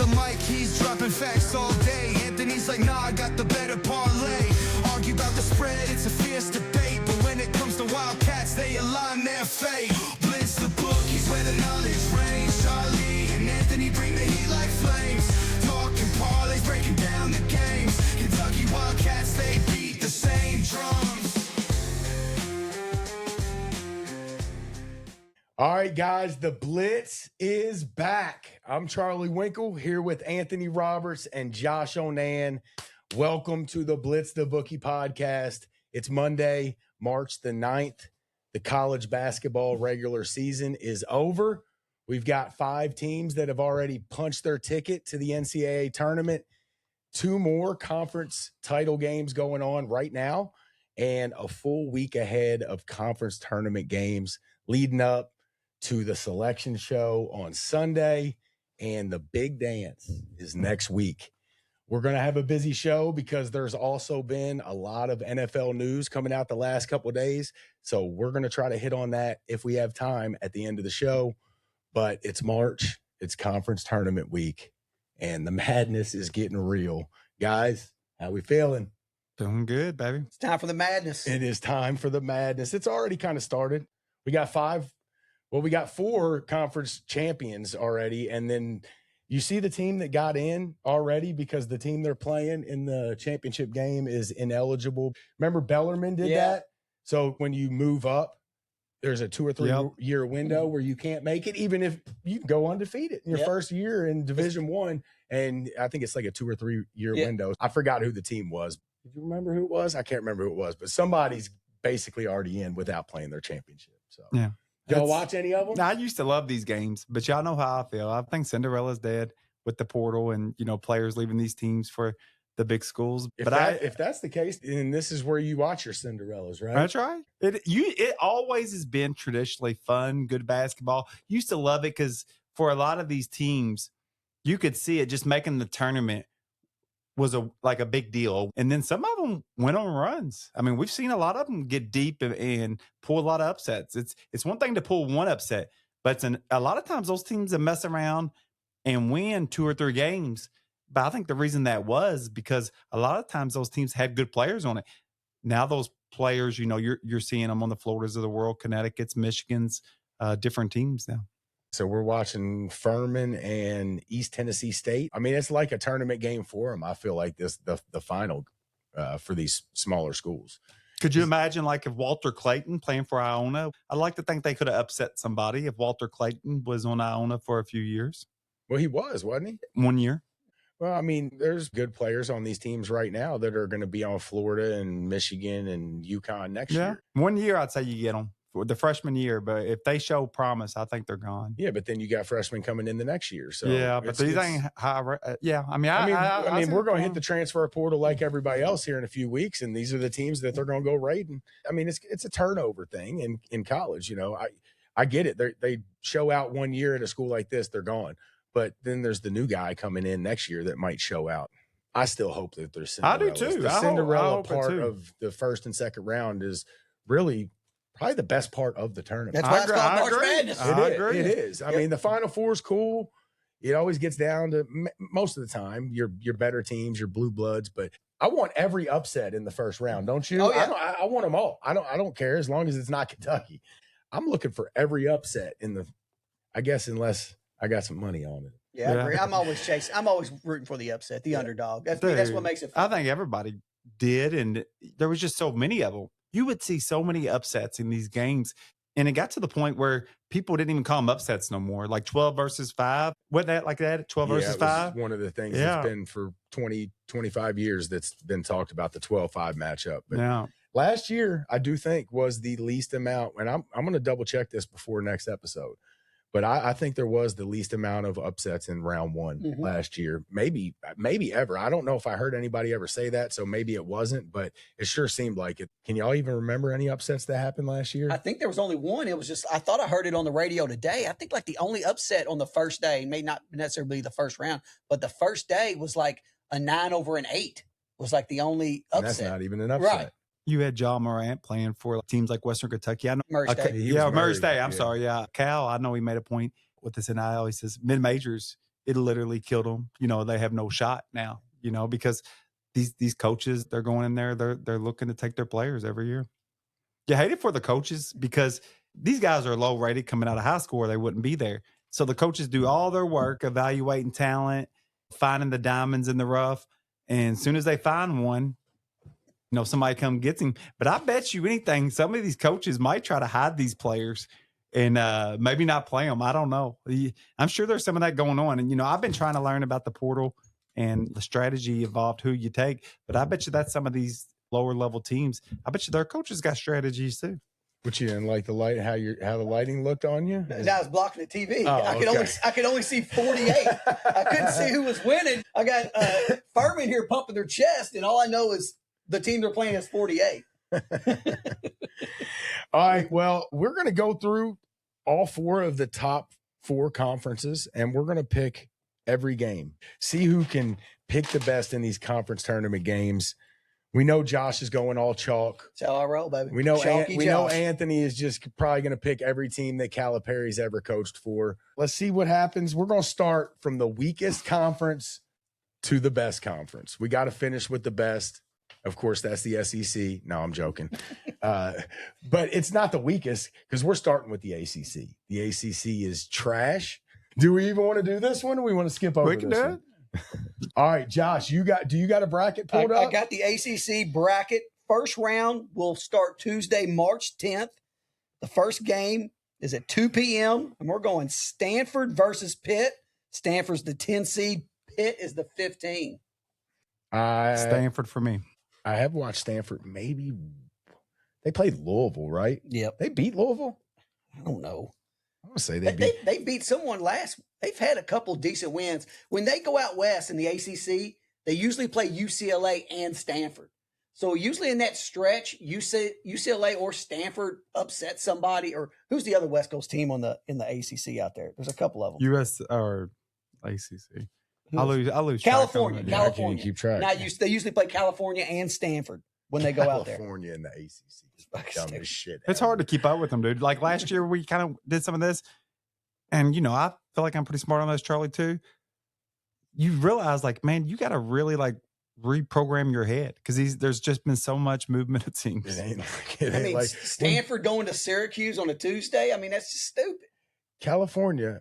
the mic, he's dropping facts all day. Anthony's like, nah, I got the better parlay. Argue about the spread, it's a fierce debate. But when it comes to Wildcats, they align their fate. Blitz the bookies where the knowledge reigns. Charlie and Anthony bring the heat like flames. Talking parlays, breaking down the games. Kentucky Wildcats, they beat the same drums. All right, guys, the Blitz is back. I'm Charlie Winkle here with Anthony Roberts and Josh Onan. Welcome to the Blitz the Bookie podcast. It's Monday, March the 9th. The college basketball regular season is over. We've got 5 teams that have already punched their ticket to the NCAA tournament. 2 more conference title games going on right now, and a full week ahead of conference tournament games leading up to the selection show on Sunday, and the big dance is next week. We're going to have a busy show because there's also been a lot of NFL news coming out the last couple of days. So we're going to try to hit on that if we have time at the end of the show. But it's March, it's conference tournament week, and the madness is getting real. Guys, how we feeling? Doing good, baby. It's time for the madness. It is time for the madness. It's already kind of started. We got 4 conference champions already. And then you see the team that got in already because the team they're playing in the championship game is ineligible. Remember Bellarmine did that? So when you move up, there's a 2 or 3 year window where you can't make it, even if you go undefeated in your first year in Division I. And I think it's like a 2 or 3 year window. I forgot who the team was. Did you remember who it was? I can't remember who it was, but somebody's basically already in without playing their championship. So yeah. Y'all watch any of them? I used to love these games, but y'all know how I feel. I think Cinderella's dead with the portal and, players leaving these teams for the big schools. If that's the case, then this is where you watch your Cinderellas, right? That's right. It always has been traditionally fun, good basketball. Used to love it because for a lot of these teams, you could see it just making the tournament was a big deal. And then some of them went on runs. I mean, we've seen a lot of them get deep and pull a lot of upsets. It's one thing to pull one upset, but a lot of times those teams that mess around and win 2 or 3 games. But I think the reason that was because a lot of times those teams had good players on it. Now those players, you're seeing them on the Floridas of the world, Connecticut's, Michigan's, different teams now. So we're watching Furman and East Tennessee State. I mean, it's like a tournament game for them. I feel like the final for these smaller schools. Could you imagine if Walter Clayton playing for Iona? I'd like to think they could have upset somebody if Walter Clayton was on Iona for a few years. Well, he was, wasn't he? 1 year. Well, I mean, there's good players on these teams right now that are going to be on Florida and Michigan and UConn next year. 1 year, I'd say you get them. For the freshman year, but if they show promise, I think they're gone. Yeah, but then you got freshmen coming in the next year. So yeah, but these ain't high. I mean, we're going to hit the transfer portal like everybody else here in a few weeks, and these are the teams that they're going to go raiding. I mean, it's a turnover thing in college. I get it. They show out 1 year at a school like this, they're gone. But then there's the new guy coming in next year that might show out. I still hope that there's Cinderellas. I do too. The Cinderella part of the first and second round is really probably the best part of the tournament. That's why it's called March Madness. It is. I mean, the Final Four is cool. It always gets down to most of the time your better teams, your blue bloods. But I want every upset in the first round, don't you? Oh, yeah. I want them all. I don't care as long as it's not Kentucky. I'm looking for every upset I guess unless I got some money on it. Yeah, I agree. I'm always rooting for the upset, the underdog. That's what makes it fun. I think everybody did, and there was just so many of them. You would see so many upsets in these games, and it got to the point where people didn't even call them upsets no more, like 12 versus 5. Wasn't that like that, 12 versus 5? One of the things that's been for 20, 25 years that's been talked about, the 12-5 matchup. But last year, I do think, was the least amount, and I'm going to double-check this before next episode. But I think there was the least amount of upsets in round one last year, maybe ever. I don't know if I heard anybody ever say that, so maybe it wasn't, but it sure seemed like it. Can y'all even remember any upsets that happened last year? I think there was only one. It was just, I thought I heard it on the radio today. I think the only upset on the first day, may not necessarily be the first round, but the first day was like a 9 over an 8 was like the only upset. And that's not even an upset. Right. You had John Morant playing for teams like Western Kentucky. I know Murray State. Murray State. I'm sorry. Yeah. Cal, I know he made a point with this NIL. He says mid-majors, it literally killed them. They have no shot now, because these coaches, they're going in there, they're looking to take their players every year. You hate it for the coaches because these guys are low rated coming out of high school or they wouldn't be there. So the coaches do all their work, evaluating talent, finding the diamonds in the rough. And as soon as they find one, somebody come gets him. But I bet you anything, some of these coaches might try to hide these players and maybe not play them. I don't know. I'm sure there's some of that going on. And, I've been trying to learn about the portal and the strategy involved, who you take. But I bet you that's some of these lower level teams. I bet you their coaches got strategies too. But you didn't like the light, how the lighting looked on you? I was blocking the TV. Oh, I could only see 48. I couldn't see who was winning. I got firemen here pumping their chest, and all I know is the team they're playing is 48. All right. Well, we're going to go through all 4 of the top 4 conferences, and we're going to pick every game. See who can pick the best in these conference tournament games. We know Josh is going all chalk. That's how I roll, baby. We know Josh. Anthony is just probably going to pick every team that Calipari's ever coached for. Let's see what happens. We're going to start from the weakest conference to the best conference. We got to finish with the best. Of course, that's the SEC. No, I'm joking. But it's not the weakest because we're starting with the ACC. The ACC is trash. Do we even want to do this one or we want to skip over this one? All right, Josh, do you got a bracket pulled up? I got the ACC bracket. First round will start Tuesday, March 10th. The first game is at 2 p.m. and we're going Stanford versus Pitt. Stanford's the 10 seed. Pitt is the 15. Stanford for me. I have watched Stanford. Maybe they played Louisville, right? Yep. They beat Louisville? I don't know. I want to say they beat someone last. They've had a couple decent wins. When they go out west in the ACC, they usually play UCLA and Stanford. So usually in that stretch, UCLA or Stanford upset somebody. Or who's the other West Coast team in the ACC out there? There's a couple of them. US or ACC. I lose. California. I can't even keep track. Now they usually play California and Stanford when they go out there. California and the ACC is dumb as shit. It's hard to keep up with them, dude. Like last year, we kind of did some of this, and I feel like I'm pretty smart on this, Charlie, too. You realize, like, man, you got to really reprogram your head because there's just been so much movement. It seems. It ain't like Stanford going to Syracuse on a Tuesday. I mean, that's just stupid. California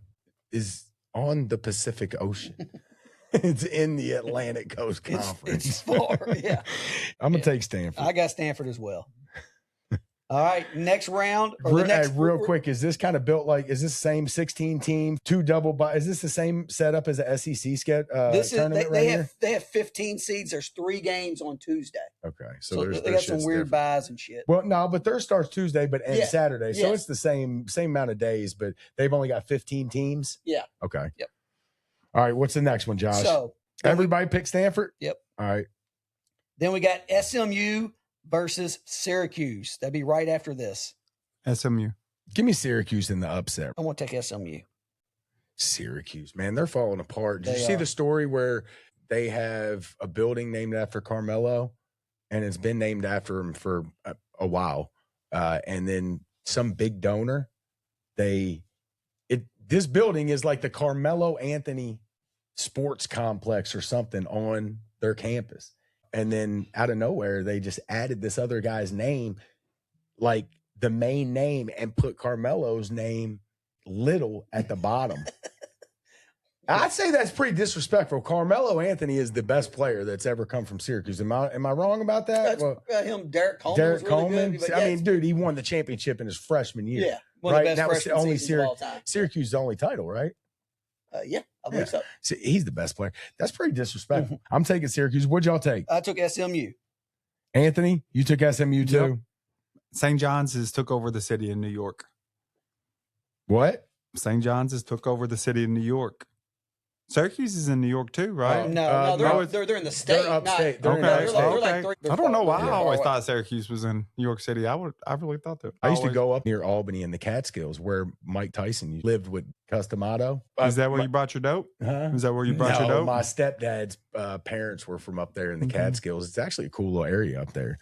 is on the Pacific Ocean. It's in the Atlantic Coast Conference. It's far, yeah. I'm going to take Stanford. I got Stanford as well. All right, next round. Real quick, is this kind of built is this the same 16 team, 2 double bye? Is this the same setup as the SEC tournament they have 15 seeds. There's 3 games on Tuesday. Okay, so they got some weird buys and shit. Well, no, but theirs starts Tuesday, but ends Saturday, so yes. it's the same amount of days, but they've only got 15 teams. Yeah. Okay. Yep. All right, what's the next one, Josh? So everybody pick Stanford. Yep. All right. Then we got SMU versus Syracuse. That'd be right after this. SMU. Give me Syracuse in the upset. I want to take SMU. Syracuse, man, they're falling apart. Did They you see are. the story where they have a building named after Carmelo, and it's been named after him for a while, and then some big donor, this building is like the Carmelo Anthony Sports Complex or something on their campus. And then out of nowhere, they just added this other guy's name, like the main name, and put Carmelo's name little at the bottom. I'd say that's pretty disrespectful. Carmelo Anthony is the best player that's ever come from Syracuse. Am I wrong about that? That's him, Derek Coleman. Derek was really Coleman. good, but I mean, dude, he won the championship in his freshman year. yeah, one of the right? best That was freshman only seasons of all time. Syracuse's only title, right? Yeah, I believe so. See, he's the best player. That's pretty disrespectful. I'm taking Syracuse. What'd y'all take? I took SMU. Anthony, you took SMU too? Yep. St. John's has took over the city of New York. What? St. John's has took over the city of New York. Syracuse is in New York too, right? No, they're in the state. They're upstate. Not, They're in they're upstate. they're I don't know why far I always away. thought Syracuse was in New York City. I really thought that. I used to go up near Albany in the Catskills where Mike Tyson lived with Customato. Is that where you brought your dope? Huh? Is that where you brought your dope? My stepdad's parents were from up there in the Catskills. It's actually a cool little area up there.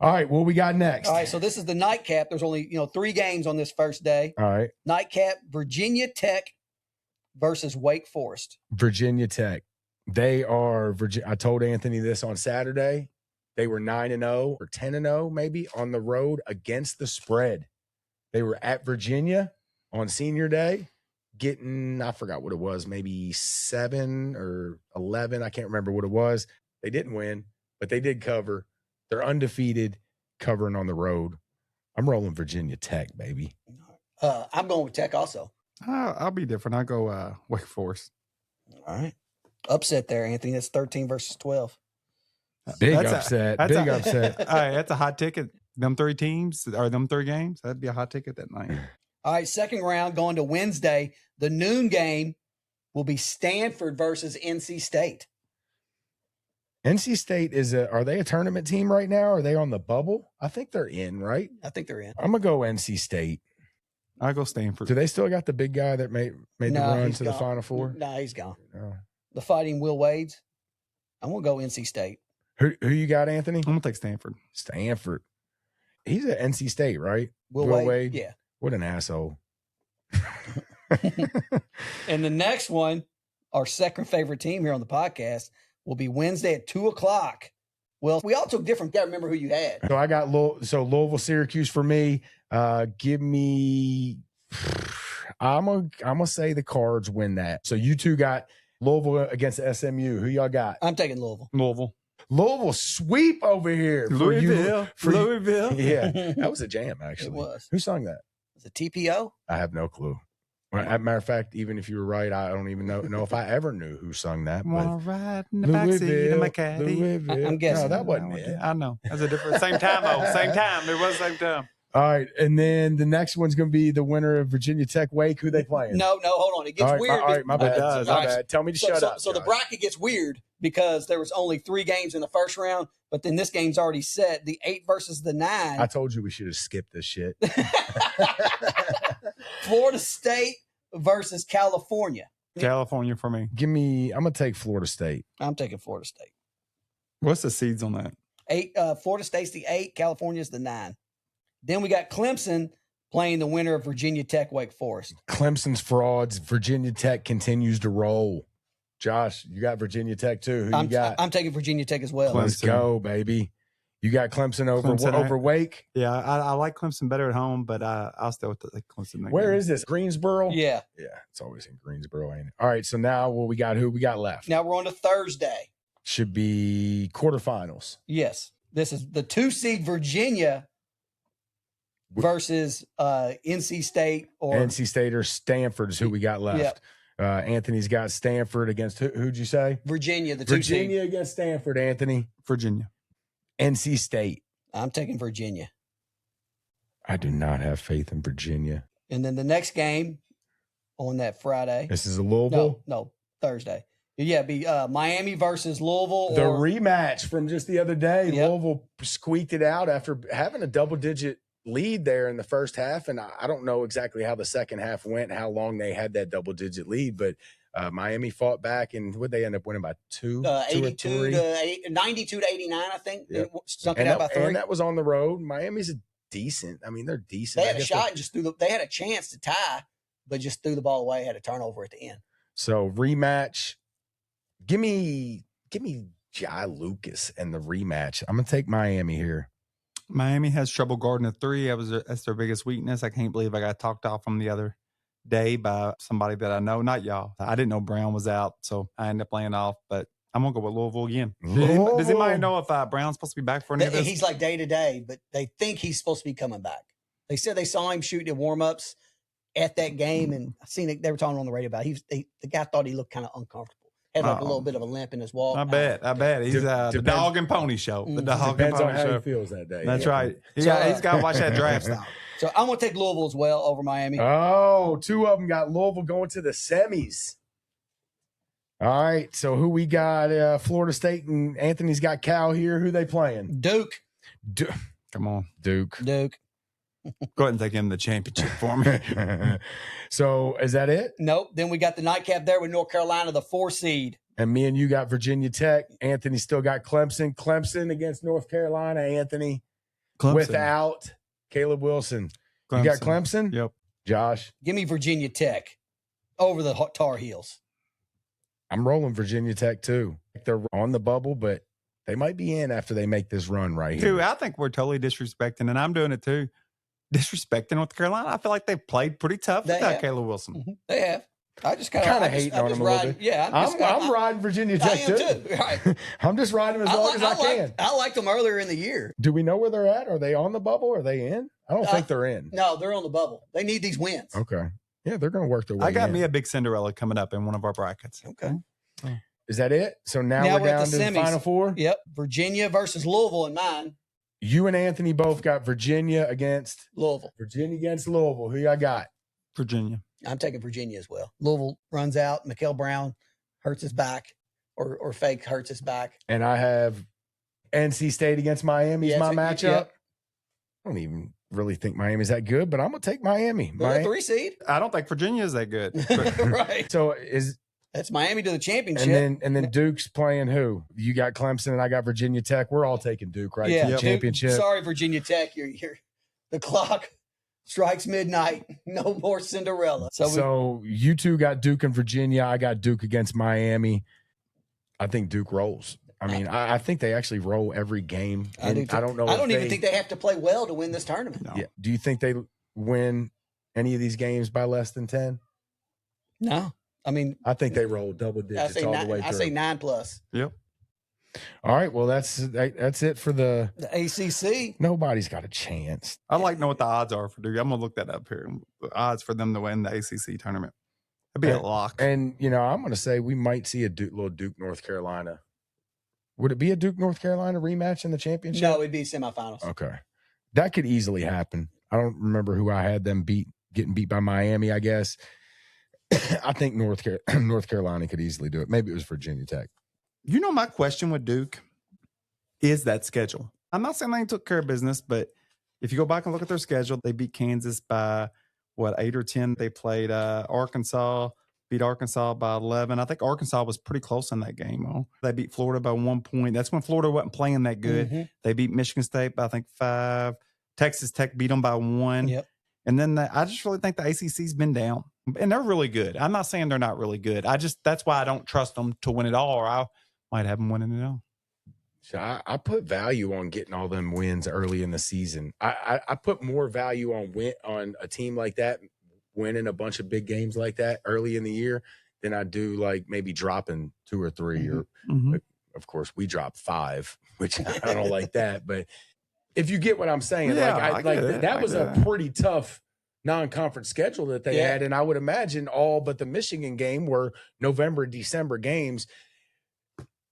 All right, what we got next? All right, so this is the nightcap. There's only 3 games on this first day. All right. Nightcap: Virginia Tech versus Wake Forest. Virginia Tech. They are I told Anthony this on Saturday. They were 9-0 or 10-0 maybe on the road against the spread. They were at Virginia on senior day getting, I forgot what it was, maybe 7 or 11. I can't remember what it was. They didn't win, but they did cover. They're undefeated, covering on the road. I'm rolling Virginia Tech, baby. I'm going with Tech also. I'll be different. I'll go Wake Forest. All right. Upset there, Anthony. That's 13 versus 12. Big That's upset. that's Big a- upset. All right, that's a hot ticket. Them 3 teams or them 3 games. That'd be a hot ticket that night. All right, second round going to Wednesday. The noon game will be Stanford versus NC State. NC State are they a tournament team right now? Are they on the bubble? I think they're in, right? I think they're in. I'm going to go NC State. I'll go Stanford. Do they still got the big guy that made the run he's to the gone. Final Four? No, he's gone. No. The Fighting Will Wades. I'm going to go NC State. Who you got, Anthony? I'm gonna take Stanford. Stanford. He's at NC State, right? Will Will Wade? Wade? Yeah. What an asshole. And the next one, our second favorite team here on the podcast, will be Wednesday at 2:00. Well, we all took different. Got to remember who you had. So I got Louisville, Syracuse for me. Give me. I'm gonna say the Cards win that. So you two got Louisville against SMU. Who y'all got? I'm taking Louisville. Louisville sweep over here for Louisville. you. Louisville. Yeah, that was a jam actually. It was. Who sung that? Is it TPO? I have no clue. Well, as a matter of fact, even if you were right, I don't even know if I ever knew who sung that. But Wanna ride in the backseat of my caddy. Louisville. I'm guessing. No, that wasn't it. I know. That's a different same time though. Same time. It was the same time. All right, and then the next one's going to be the winner of Virginia Tech Wake. Who they playing? No, hold on. It gets All right, weird. all right, my bad. It does. My All right. bad. Tell me to shut up. So the Josh. bracket gets weird because there was only 3 games in the first round, but then this game's already set. The 8 versus the 9. I told you we should have skipped this shit. Florida State versus California. California for me. I'm going to take Florida State. I'm taking Florida State. What's the seeds on that? 8. Florida State's the 8. California's the 9. Then we got Clemson playing the winner of Virginia Tech Wake Forest. Clemson's frauds. Virginia Tech continues to roll. Josh, you got Virginia Tech too. Who you got? I'm taking Virginia Tech as well. Let's Clemson. go, baby. You got Clemson Clemson, over Wake. Yeah, I like Clemson better at home, but I'll still take Clemson. in that Where game. is this? Greensboro? Yeah. Yeah, it's always in Greensboro, ain't it? All right, so now who we got left? Now we're on to Thursday. Should be quarterfinals. Yes. This is the 2 seed Virginia versus NC State or NC State or Stanford is who we got left. Anthony's got Stanford against who'd you say? Virginia, the 2 Virginia seed. against Stanford, Anthony. Virginia. NC State. I'm taking Virginia. I do not have faith in Virginia. And then the next game on that Friday. This is a Louisville. No, Thursday. Yeah, it'd be Miami versus Louisville. The or, rematch from just the other day. Yep. Louisville squeaked it out after having a double-digit lead there in the first half, and I don't know exactly how the second half went, how long they had that double-digit lead, but Miami fought back, and would they end up winning by 2 or 82 3? to 92 to 89, I think. Yep. They sunk it And out by 3. that was on the road. Miami's decent. I mean, they're decent. They I had a guess shot and just they had a chance to tie, but just threw the ball away, had a turnover at the end. So rematch. Give me Jai Lucas and the rematch. I'm gonna take Miami here. Miami has trouble guarding a 3. That's their biggest weakness. I can't believe I got talked off from the other day by somebody that I know. Not y'all. I didn't know Brown was out, so I ended up laying off. But I'm gonna go with Louisville again. Does anybody know if Brown's supposed to be back for any of this? He's like day to day, but they think he's supposed to be coming back. They said they saw him shooting at warm-ups at that game, and I seen it. They were talking on the radio about it. The guy thought he looked kind of uncomfortable. Had like a little bit of a limp in his walk. I bet. He's the Depends- dog and pony show. The dog Depends and on pony how show. he feels that day. That's Yeah. right. He's So, got to watch that draft style. So I'm going to take Louisville as well over Miami. Oh, 2 of them got Louisville going to the semis. All right, so who we got? Florida State and Anthony's got Cal here. Who they playing? Duke. Come on. Duke. Go ahead and take him the championship for me. So is that it? Nope. Then we got the nightcap there with North Carolina, the 4 seed. And me and you got Virginia Tech. Anthony still got Clemson. Clemson against North Carolina, Anthony. Without Caleb Wilson. You got Clemson? Yep. Josh. Give me Virginia Tech. over the Tar Heels. I'm rolling Virginia Tech too. They're on the bubble, but they might be in after they make this run right here. Dude, I think we're totally disrespecting, and I'm doing it too. Disrespecting North Carolina. I feel like they've played pretty tough without Caleb Wilson. Mm-hmm. They have. I just kind of hating on them a little bit. Yeah, I'm riding Virginia Tech too. Right. I'm just riding them as long as I can. I liked them earlier in the year. Do we know where they're at? Are they on the bubble? Are they in? I don't think they're in. No, they're on the bubble. They need these wins. Okay. Yeah, they're going to work their way. I got in. me a big Cinderella coming up in one of our brackets. Okay. Is that it? So now we're down to the Final Four? Yep. Virginia versus Louisville in mine. You and Anthony both got Virginia against Louisville. Virginia against Louisville. Who y'all got? Virginia. I'm taking Virginia as well. Louisville runs out. Mikael Brown hurts his back or fake hurts his back. And I have NC State against Miami is my matchup. Yep. I don't even really think Miami's that good, but I'm going to take Miami. They're a 3 seed. I don't think Virginia is that good. Right. So that's Miami to the championship. And then Duke's playing who? You got Clemson and I got Virginia Tech. We're all taking Duke, right? Yeah. To the championship. Sorry, Virginia Tech. You're the clock strikes midnight. No more Cinderella. So you two got Duke and Virginia. I got Duke against Miami. I think Duke rolls. I mean, I think they actually roll every game. I don't know. I don't even think they have to play well to win this tournament. No. Yeah. Do you think they win any of these games by less than 10? No. I mean, I think they roll double digits all the way through. I say 9+. Yep. All right. Well, that's it for the ACC. Nobody's got a chance. I'd like to know what the odds are for Duke. I'm going to look that up here. The odds for them to win the ACC tournament. That'd be a lock. And, I'm going to say we might see a little Duke, North Carolina. Would it be a Duke, North Carolina rematch in the championship? No, it'd be semifinals. Okay. That could easily happen. I don't remember who I had them getting beat by Miami, I guess. I think North Carolina could easily do it. Maybe it was Virginia Tech. My question with Duke is that schedule. I'm not saying they took care of business, but if you go back and look at their schedule, they beat Kansas by, 8 or 10. They played Arkansas, beat Arkansas by 11. I think Arkansas was pretty close in that game. Oh. They beat Florida by 1 point. That's when Florida wasn't playing that good. Mm-hmm. They beat Michigan State by, 5. Texas Tech beat them by 1. Yep. And then I just really think the ACC's been down. And they're really good. I'm not saying they're not really good. That's why I don't trust them to win it all, or I might have them winning it all. So I put value on getting all them wins early in the season. I put more value on a team like that winning a bunch of big games like that early in the year than I do like maybe dropping 2 or 3 mm-hmm. or of course we dropped 5, which I don't like that. But if you get what I'm saying, yeah, that was a pretty tough non-conference schedule that they had. And I would imagine all but the Michigan game were November, December games.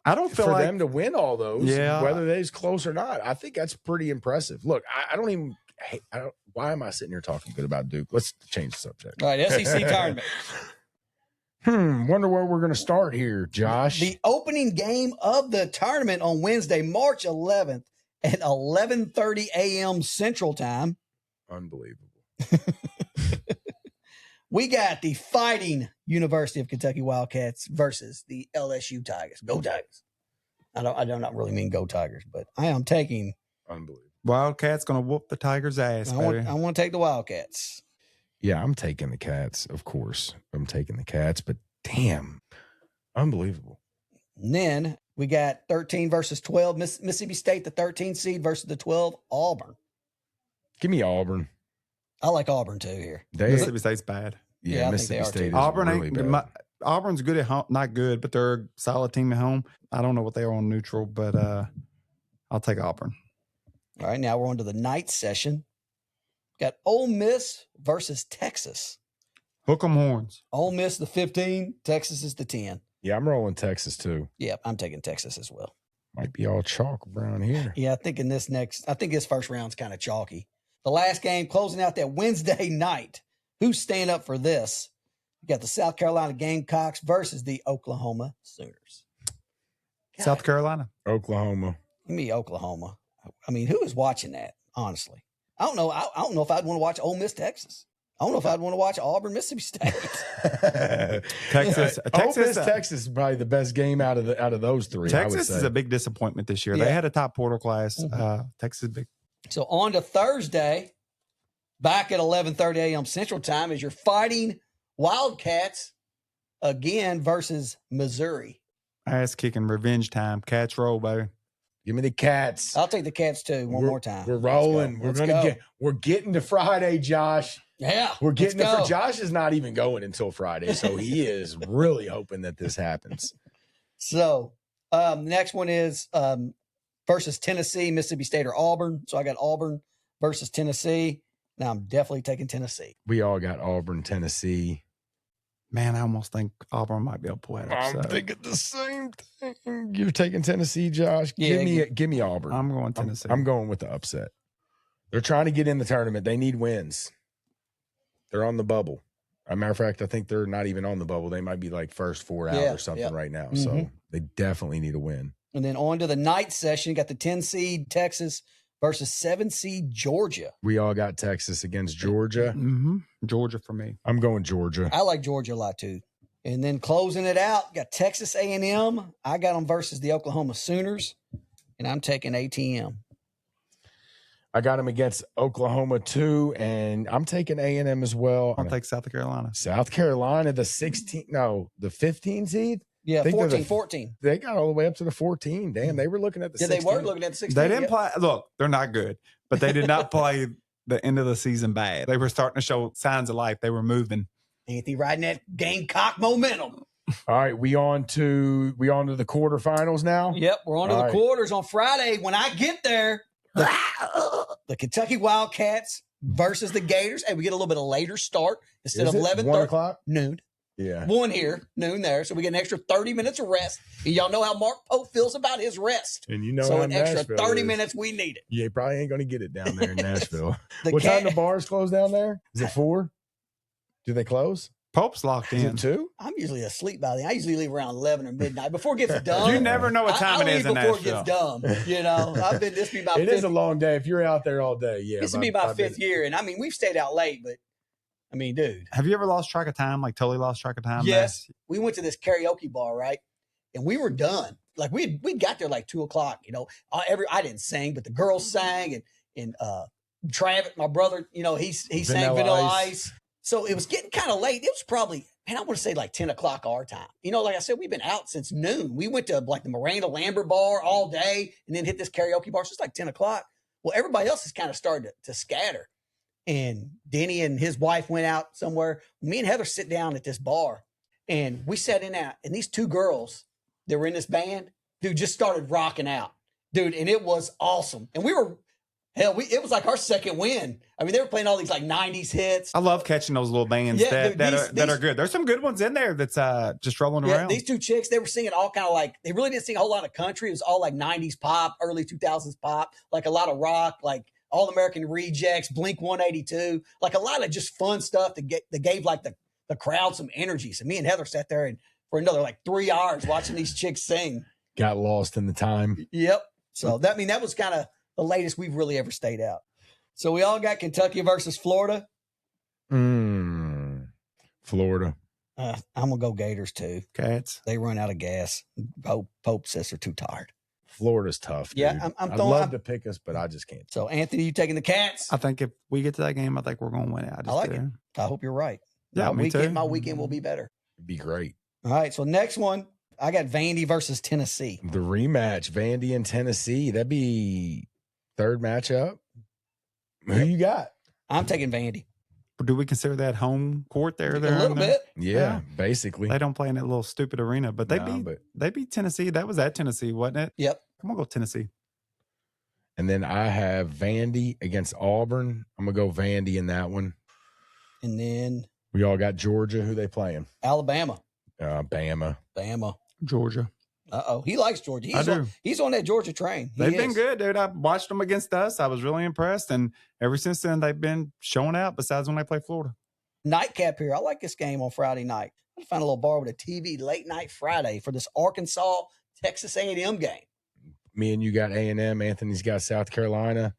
I don't feel for them to win all those, whether they's close or not. I think that's pretty impressive. Look, why am I sitting here talking good about Duke? Let's change the subject. All right, SEC tournament. Wonder where we're going to start here, Josh. The opening game of the tournament on Wednesday, March 11th at 11:30 a.m. Central Time. Unbelievable. We got the Fighting University of Kentucky Wildcats versus the LSU Tigers. Go Tigers. I do not really mean go Tigers, but I am taking. Unbelievable. Wildcats going to whoop the Tigers' ass. I want to take the Wildcats. Yeah, I'm taking the Cats, of course. I'm taking the Cats, but damn, unbelievable. And then we got 13 versus 12. Mississippi State, the 13 seed versus the 12, Auburn. Give me Auburn. I like Auburn too here. Mississippi State's bad. Yeah, Mississippi State is Auburn really bad. Auburn's good at home, not good, but they're a solid team at home. I don't know what they are on neutral, but I'll take Auburn. All right, now we're on to the night session. Got Ole Miss versus Texas. Hook 'em horns. Ole Miss the 15, Texas is the 10. Yeah, I'm rolling Texas too. Yeah, I'm taking Texas as well. Might be all chalk around here. Yeah, I think this first round's kind of chalky. The last game closing out that Wednesday night. Who's staying up for this? You got the South Carolina Gamecocks versus the Oklahoma Sooners. God, South Carolina. Oklahoma. Give me Oklahoma. I mean, who is watching that, honestly? I don't know. I don't know if I'd want to watch Ole Miss, Texas. I don't know if I'd want to watch Auburn, Mississippi State. Texas, Texas is probably the best game out of those three. Texas is a big disappointment this year. Yeah. They had a top portal class. Mm-hmm. Texas is big. So on to Thursday, back at 11:30 a.m. Central Time, is your Fighting Wildcats again versus Missouri. Ass kicking revenge time. Cats roll, baby. Give me the Cats. I'll take the Cats too. One more time. We're rolling. We're getting to Friday, Josh. Yeah. We're getting let's to go. Josh is not even going until Friday, so he is really hoping that this happens. So the next one is versus Tennessee, Mississippi State, or Auburn. So I got Auburn versus Tennessee. Now I'm definitely taking Tennessee. We all got Auburn, Tennessee. Man, I almost think Auburn might be able to pull that I'm upset. thinking the same thing. You're taking Tennessee, Josh. Yeah, Give me Auburn. I'm going Tennessee. I'm going with the upset. They're trying to get in the tournament. They need wins. They're on the bubble. As a matter of fact, I think they're not even on the bubble. They might be like first 4 out or something right now. So Mhm. they definitely need a win. And then on to the night session, you got the 10 seed Texas versus 7 seed Georgia. We all got Texas against Georgia. Mm-hmm. Georgia for me. I'm going Georgia. I like Georgia a lot too. And then closing it out, got Texas A&M. I got them versus the Oklahoma Sooners, and I'm taking ATM. I got them against Oklahoma too, and I'm taking A&M as well. I'll take South Carolina. South Carolina, the 15 seed. Yeah, I think they're 14. They got all the way up to the 14. Damn, they were looking at the Yeah, 16. they were looking at the 16. They didn't play. Look, they're not good, but they did not play the end of the season bad. They were starting to show signs of life. They were moving. Anthony riding that Gamecock momentum. All right, we on to the quarterfinals now. Yep, we're on to All the right. quarters on Friday. When I get there, the Kentucky Wildcats versus the Gators, and we get a little bit of later start instead Is of it 11:30 1 o'clock. noon. Yeah, 1 here, noon there. So we get an extra 30 minutes of rest. And y'all know how Mark Pope feels about his rest. and you know So how an extra Nashville 30 is. minutes, we need it. You probably ain't going to get it down there in Nashville. The What time Cat- the bars close down there? Is it 4? Do they close? Pope's locked Is in. it 2? I'm usually asleep by then. I usually leave around 11 or midnight before it gets done. You never know what time I it is leave in before it Nashville. gets done. You know, I've been this be my It fifth. is a long day if you're out there all day. Yeah, This will be my fifth year, and I mean we've stayed out late, but I mean, dude, Have you ever lost track of time? Like totally lost track of time? yes, we went to this karaoke bar, right, and we were done. Like we got there like 2:00. You know, I didn't sing, but the girls sang, and Travis, my brother, you know, he sang Vanilla Ice. So it was getting kind of late. It was probably, man, I want to say like 10 o'clock our time. You know, like I said, we've been out since noon. We went to like the Miranda Lambert bar all day and then hit this karaoke bar. So it's like 10 o'clock. Well, everybody else has kind of started to scatter. And Denny and his wife went out somewhere. Me and Heather sit down at this bar and we sat in out. And these two girls that were in this band, dude, just started rocking out. Dude, and it was awesome. And we were, it was like our second win. I mean, they were playing all these like 90s hits. I love catching those little bands Yeah, that, dude, that are good. There's some good ones in there that's just rolling Yeah, around. these two chicks, they were singing all kind of like, they really didn't sing a whole lot of country. It was all like 90s pop, early 2000s pop, like a lot of rock, like All American Rejects, Blink 182, like a lot of just fun stuff that gave like the crowd some energy. So me and Heather sat there and for another like 3 hours watching these chicks sing. Got lost in the time. Yep. So that was kind of the latest we've really ever stayed out. So we all got Kentucky versus Florida. Florida. I'm gonna go Gators too. Cats. They run out of gas. Pope says they're too tired. Florida's tough. Yeah, dude. I'm I'd throwing- love to pick us, but I just can't. So Anthony, you taking the Cats? I think if we get to that game, I think we're going to win it. I like it. I hope you're right. Yeah, me too. My weekend will be better. It'd be great. All right. So next one, I got Vandy versus Tennessee. The rematch, Vandy and Tennessee. That'd be third matchup. Who you got? I'm taking Vandy. Do we consider that home court there? A little bit. Yeah, basically. They don't play in that little stupid arena, but they beat Tennessee. That was at Tennessee, wasn't it? Yep. I'm gonna go Tennessee. And then I have Vandy against Auburn. I'm gonna go Vandy in that one. And then We all got Georgia. Who they playing? Alabama. Bama. Bama. Georgia. He likes Georgia. He's on that Georgia train. They've been good, dude. I watched them against us. I was really impressed. And ever since then, they've been showing out besides when they play Florida. Nightcap here. I like this game on Friday night. I found a little bar with a TV late night Friday for this Arkansas Texas A&M game. Me and you got A&M. Anthony's got South Carolina.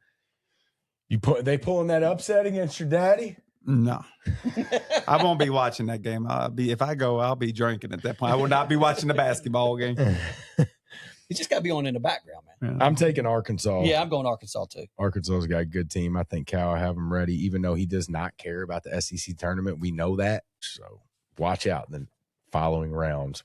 They pulling that upset against your daddy? No, I won't be watching that game. If I go, I'll be drinking at that point. I will not be watching the basketball game. You just got to be on in the background, man. I'm taking Arkansas. Yeah, I'm going Arkansas too. Arkansas's got a good team. I think Cal will have them ready, even though he does not care about the SEC tournament. We know that. So watch out in the following rounds.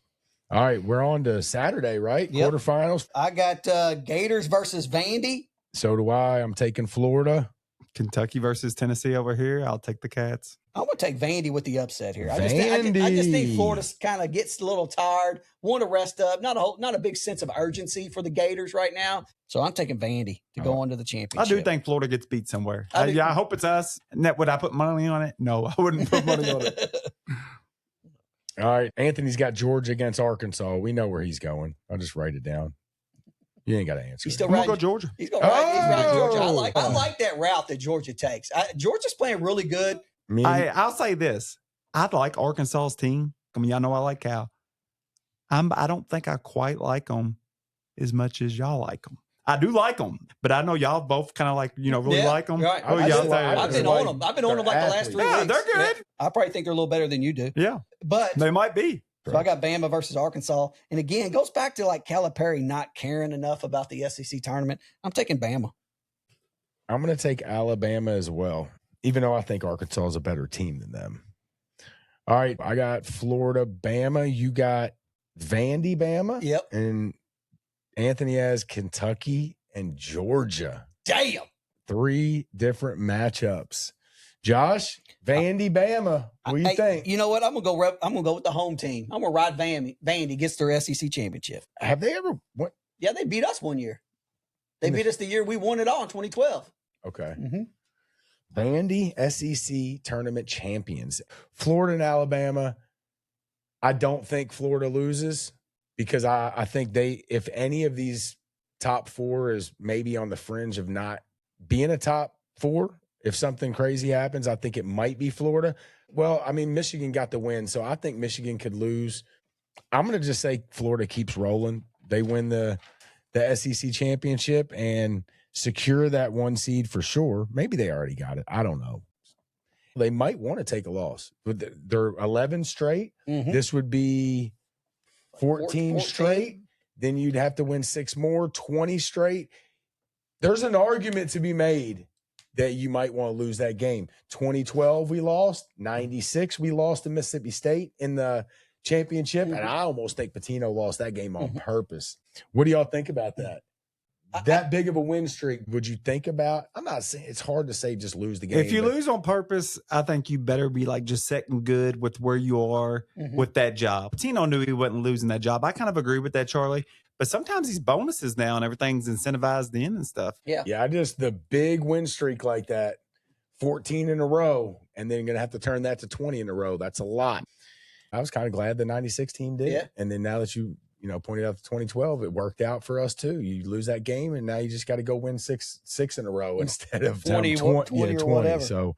All right, we're on to Saturday, right? Yep. Quarterfinals. I got Gators versus Vandy. So do I. I'm taking Florida. Kentucky versus Tennessee over here. I'll take the Cats. I'm going to take Vandy with the upset here. I just Vandy. think Florida kind of gets a little tired, want to rest up. Not a big sense of urgency for the Gators right now. So I'm taking Vandy to go on to the I championship. do think Florida gets beat somewhere. I I hope it's us. Would I put money on it? No, I wouldn't put money on it. All right, Anthony's got Georgia against Arkansas. We know where he's going. I'll just write it down. You ain't got to answer. He's still I'm going to riding go Georgia. He's going right Georgia. I Oh. like that route that Georgia takes. Georgia's playing really good. I'll say this. I like Arkansas's team. I mean, y'all know I like Cal. I don't think I quite like them as much as y'all like them. I do like them, but I know y'all both kind of like, really like them. Right. Oh, I y'all just like- say- I've been on them. I've been on them like the last 3 Yeah, weeks. they're good. Yeah. I probably think they're a little better than you do. Yeah, But they might be. so I got Bama versus Arkansas. And again, it goes back to like Calipari not caring enough about the SEC tournament. I'm taking Bama. I'm going to take Alabama as well, even though I think Arkansas is a better team than them. All right, I got Florida, Bama. You got Vandy, Bama. Yep. And Anthony has Kentucky and Georgia. Damn. 3 different matchups. Josh, Vandy, Bama. What do you Hey, think? You know what? I'm gonna go with the home team. I'm gonna ride Vandy gets their SEC championship. Have they ever went? Yeah, they beat us one year. They In the- beat us the year we won it all in 2012. Okay. Mm-hmm. Vandy, SEC tournament champions. Florida and Alabama. I don't think Florida loses because I think if any of these top 4 is maybe on the fringe of not being a top 4, if something crazy happens, I think it might be Florida. Well, I mean, Michigan got the win, so I think Michigan could lose. I'm going to just say Florida keeps rolling. They win the SEC championship and secure that 1 seed for sure. Maybe they already got it. I don't know. They might want to take a loss. They're 11 straight. Mm-hmm. This would be 14 straight. Then you'd have to win 6 more, 20 straight. There's an argument to be made that you might want to lose that game. 2012, we lost. 96, we lost to Mississippi State in the championship. And I almost think Pitino lost that game on purpose. What do y'all think about that? That big of a win streak, would you think about? I'm not saying it's hard to say just lose the game. If you but- lose on purpose, I think you better be like just setting good with where you are with that job. Tino knew he wasn't losing that job. I kind of agree with that, Charlie. But sometimes these bonuses now and everything's incentivized in and stuff. Yeah. Yeah, the big win streak like that, 14 in a row, and then you're going to have to turn that to 20 in a row. That's a lot. I was kind of glad the 96 team did. Yeah. And then now that you pointed out the 2012, it worked out for us too. You lose that game, and now you just got to go win six in a row instead of 20 or whatever. So,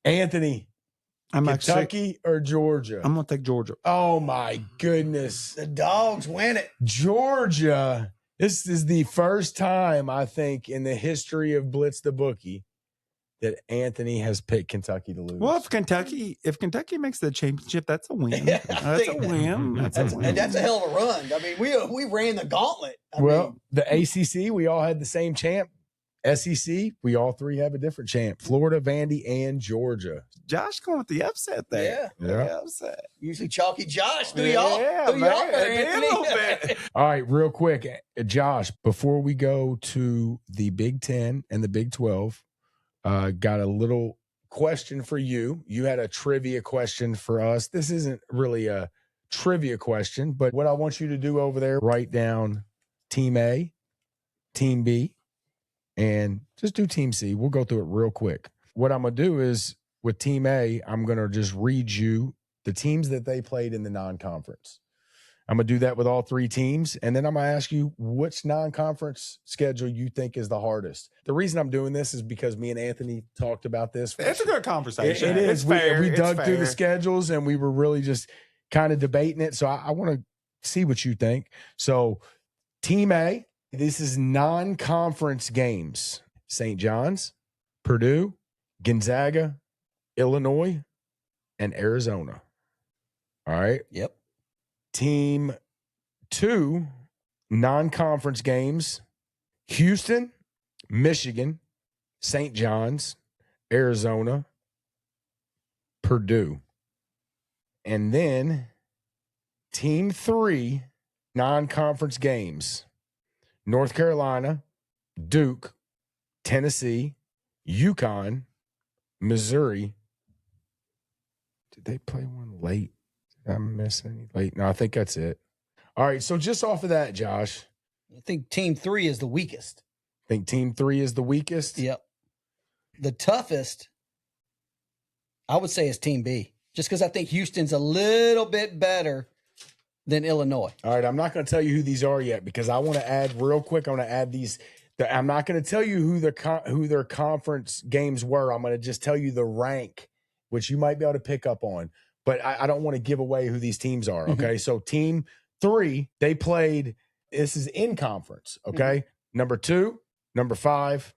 Anthony, I'm Kentucky or Georgia? I'm going to take Georgia. Oh, my goodness. The Dogs win it. Georgia. This is the first time, I think, in the history of Blitz the Bookie that Anthony has picked Kentucky to lose. Well, if Kentucky makes the championship, that's a win. Yeah, That's a win. That's a win. That's a hell of a run. I mean, we ran the gauntlet. I mean, The ACC, we all had the same champ. SEC, we all 3 have a different champ. Florida, Vandy, and Georgia. Josh going with the upset there. Yeah. The upset. usually chalky Josh. Do Yeah, y'all man. there, It did a Anthony? little bit. All right, real quick, Josh, before we go to the Big 10 and the Big 12, got a little question for you. You had a trivia question for us. This isn't really a trivia question, but what I want you to do over there, write down Team A, Team B, and just do Team C. We'll go through it real quick. What I'm going to do is with Team A, I'm going to just read you the teams that they played in the non-conference. I'm going to do that with all 3 teams. And then I'm going to ask you which non-conference schedule you think is the hardest. The reason I'm doing this is because me and Anthony talked about this. It's a good conversation. It is. It's fair. We It's dug through the fair. schedules and we were really just kind of debating it. So I want to see what you think. So Team A, this is non-conference games. St. John's, Purdue, Gonzaga, Illinois, and Arizona. All right. Yep. Team 2, non-conference games, Houston, Michigan, St. John's, Arizona, Purdue. And then team 3 non-conference games. North Carolina, Duke, Tennessee, UConn, Missouri. Did they play one late? Did I miss any late? No, I think that's it. All right, so just off of that, Josh. I think team 3 is the weakest. Think team 3 is the weakest? Yep. The toughest, I would say, is team B, just because I think Houston's a little bit better than Illinois. All right, I'm not going to tell you who these are yet because I want to add real quick. I want to add these. I'm not going to tell you who their conference games were. I'm going to just tell you the rank, which you might be able to pick up on. But I don't want to give away who these teams are. Okay, so team 3, they played. This is in conference. Okay, number 2, number 5,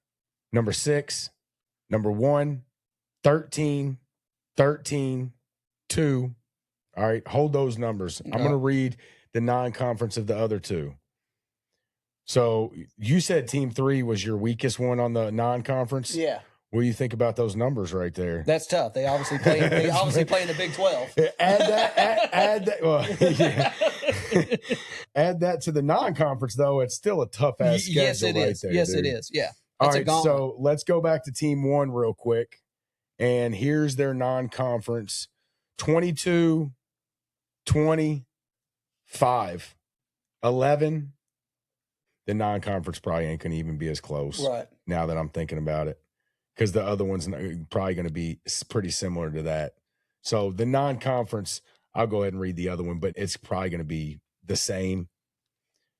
number 6, number 1, 13, 13, 2. All right, hold those numbers. I'm going to read the non-conference of the other 2. So you said team 3 was your weakest one on the non-conference? Yeah. What do you think about those numbers right there? That's tough. They obviously play. They obviously play in the Big 12. Add that. Well, yeah. Add that to the non-conference, though. It's still a tough ass schedule. Yes, it is. There, yes, dude. it is. Yeah. All That's right, so let's go back to team 1 real quick, and here's their non-conference: 22, 20, 5, 11. The non-conference probably ain't going to even be as close. Right. Now that I'm thinking about it, because the other one's probably going to be pretty similar to that. So the non-conference, I'll go ahead and read the other one, but it's probably going to be the same.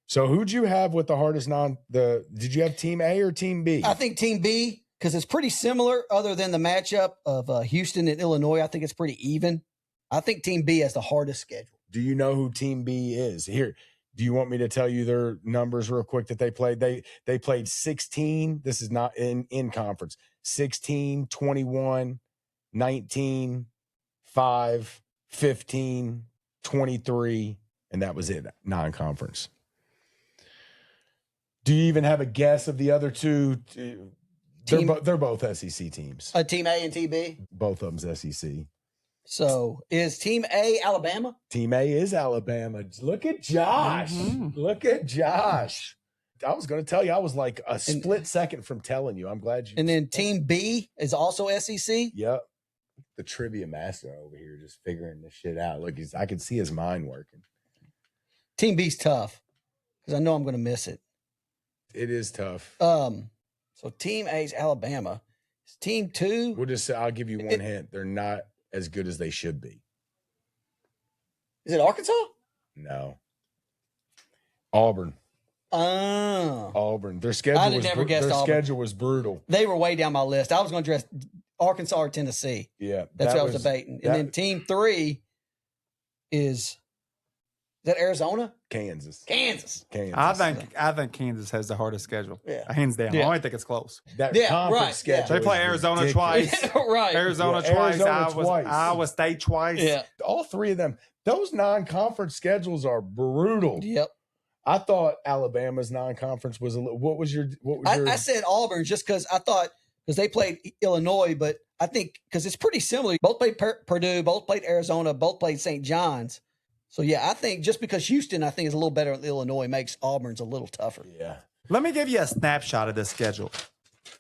So who'd you have with the hardest did you have team A or team B? I think team B, because it's pretty similar other than the matchup of Houston and Illinois. I think it's pretty even. I think team B has the hardest schedule. Do you know who team B is? Here, do you want me to tell you their numbers real quick that they played? They played 16. This is not in conference. 16, 21, 19, 5, 15, 23, and that was it, non-conference. Do you even have a guess of the other 2? They're both SEC teams. Team A and Team B? Both of them's SEC. So is Team A Alabama? Team A is Alabama. Look at Josh. Look at Josh. I was going to tell you, I was like a split second from telling you. I'm glad you. And then Team B is also SEC? Yep. The trivia master over here just figuring this shit out. Look, I can see his mind working. Team B's tough because I know I'm going to miss it. It is tough. So Team A is Alabama. Is Team 2? I'll give you one hint. They're not as good as they should be. Is it Arkansas? No. Auburn. Oh. Auburn. Their schedule schedule was brutal. They were way down my list. I was going to dress Arkansas or Tennessee. Yeah. That's what I was debating. And then Team 3 is that Arizona? Kansas. I think Kansas has the hardest schedule. Yeah. Hands down. Yeah. I don't think it's close. That Yeah, conference right, schedule. They play is Arizona ridiculous. twice. Right. Arizona Yeah, twice. Arizona twice. Iowa State twice. Yeah. All 3 of them. Those non-conference schedules are brutal. Yep. I thought Alabama's non-conference was a little. What was your? I said Auburn just because I thought because they played Illinois, but I think because it's pretty similar. Both played Purdue, both played Arizona, both played St. John's. So yeah, I think just because Houston, I think is a little better than Illinois, makes Auburn's a little tougher. Yeah. Let me give you a snapshot of this schedule.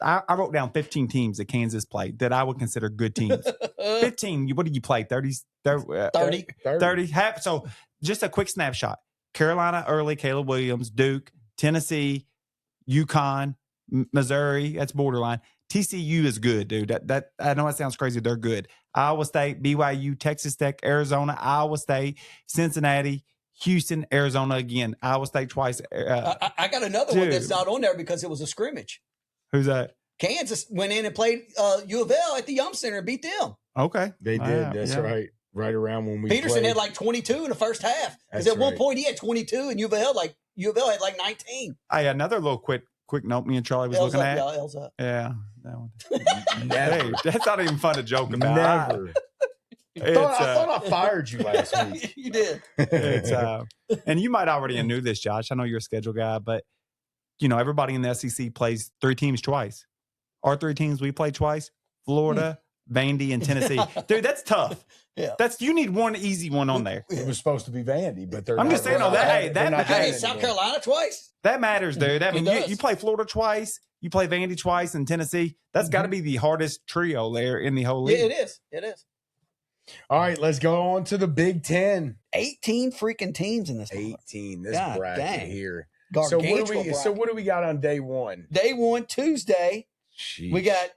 I wrote down 15 teams that Kansas played that I would consider good teams. 15. What did you play? 30? 30. So just a quick snapshot. Carolina early, Caleb Williams, Duke, Tennessee, UConn, Missouri. That's borderline. TCU is good, dude. That I know it sounds crazy. They're good. Iowa State, BYU, Texas Tech, Arizona, Iowa State, Cincinnati, Houston, Arizona again. Iowa State twice. I got another one that's not on there because it was a scrimmage. Who's that? Kansas went in and played U of L at the Yum Center and beat them. Okay. They did. That's right. Right around when we Peterson played. had like 22 in the first half. Because at one point he had 22 and U of L had like 19. Hey, another little quick note me and Charlie was looking at. L's up. Yeah. That one. Hey, that's not even fun to joke about. Never. I thought I fired you last week. You did. It's and you might already knew this, Josh. I know you're a schedule guy, but everybody in the SEC plays 3 teams twice. Our 3 teams we play twice: Florida, Vandy, and Tennessee. Dude, that's tough. Yeah. You need one easy one on there. It was supposed to be Vandy, but they're I'm not. just saying, they're not- hey, they're not hey, that South anymore. Carolina twice. That matters, dude. I mean, does. you play Florida twice, you play Vandy twice, and Tennessee. That's got to be the hardest trio there in the whole league. Yeah, it is. It is. All right, let's go on to the Big Ten. 18 freaking teams in this. 18. This God bracket dang. here. Gargantuan So what do we got on day one? Day 1, Tuesday. Sheesh. We got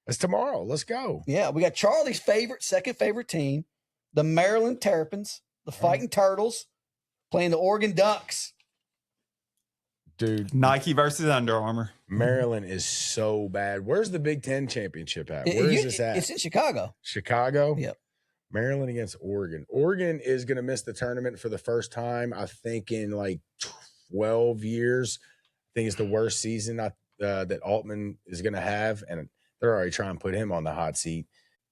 It's tomorrow. Let's go. we got Charlie's second favorite team, the Maryland Terrapins, the Fighting Turtles, playing the Oregon Ducks. Dude, Nike versus Under Armour. Maryland is so bad. Where's the Big Ten championship at? Where is this at? It's in Chicago. Chicago? Yep. Maryland against Oregon. Oregon is going to miss the tournament for the first time, I think, in like 12 years. I think it's the worst season that Altman is going to have, and they're already trying to put him on the hot seat.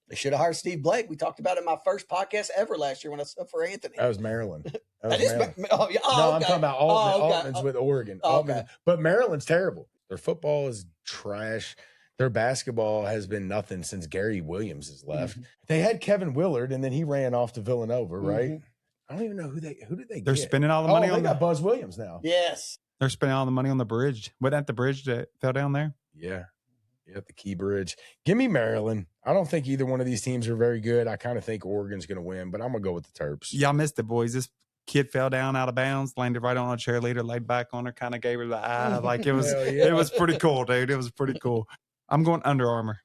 They should have hired Steve Blake. We talked about it in my first podcast ever last year when I subbed for Anthony. That was Maryland. That was That is Maryland. oh, yeah. Oh, No, okay. I'm talking about Altman. Oh, okay. Altman's with Oregon. Oh, Altman, okay. but Maryland's terrible. Their football is trash. Their basketball has been nothing since Gary Williams has left. Mhm. They had Kevin Willard, and then he ran off to Villanova, right? Mhm. I don't even know who did they They're get? spending all the Oh, money they on got the. Buzz Williams now. Yes. They're spending all the money on the bridge. Wasn't that the bridge that fell down there? Yeah. Yep, the Key Bridge. Give me Maryland. I don't think either one of these teams are very good. I kind of think Oregon's going to win, but I'm going to go with the Terps. Y'all missed it, boys. This kid fell down out of bounds, landed right on a cheerleader, laid back on her, kind of gave her the eye. Like it was, Hell yeah. it was pretty cool, dude. It was pretty cool. I'm going Under Armour.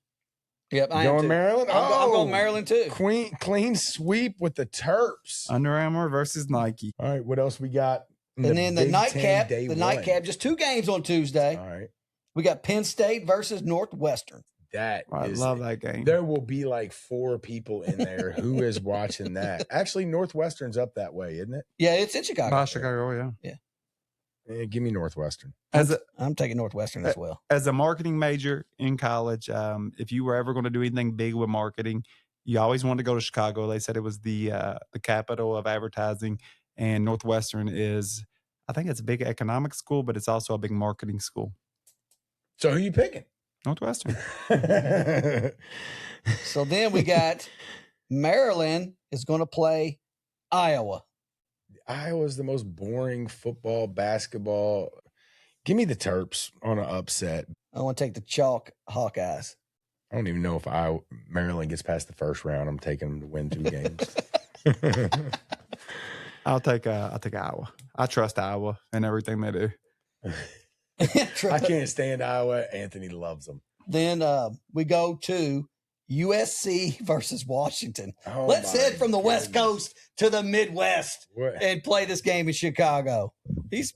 Yep. I am Going too. Maryland? I'm going Oh. Maryland too. Clean sweep with the Terps. Under Armour versus Nike. All right, what else we got? in And then the Big nightcap, Ten day the one? nightcap, just 2 games on Tuesday. All right. We got Penn State versus Northwestern. That I is- love that game. There will be like 4 people in there who is watching that. Actually, Northwestern's up that way, isn't it? Yeah, it's in Chicago. By Chicago, yeah. Give me Northwestern. I'm taking Northwestern as well. As a marketing major in college, if you were ever going to do anything big with marketing, you always wanted to go to Chicago. They said it was the capital of advertising, and Northwestern is, I think it's a big economic school, but it's also a big marketing school. So who you picking? Northwestern. So then we got Maryland is going to play Iowa. Iowa's the most boring football, basketball. Give me the Terps on an upset. I want to take the chalk Hawkeyes. I don't even know if Maryland gets past the first round. I'm taking them to win 2 games. I'll take Iowa. I trust Iowa and everything they do. I can't stand Iowa. Anthony loves them. Then we go to USC versus Washington. Oh, Let's my head from the West goodness. Coast to the Midwest What? and play this game in Chicago.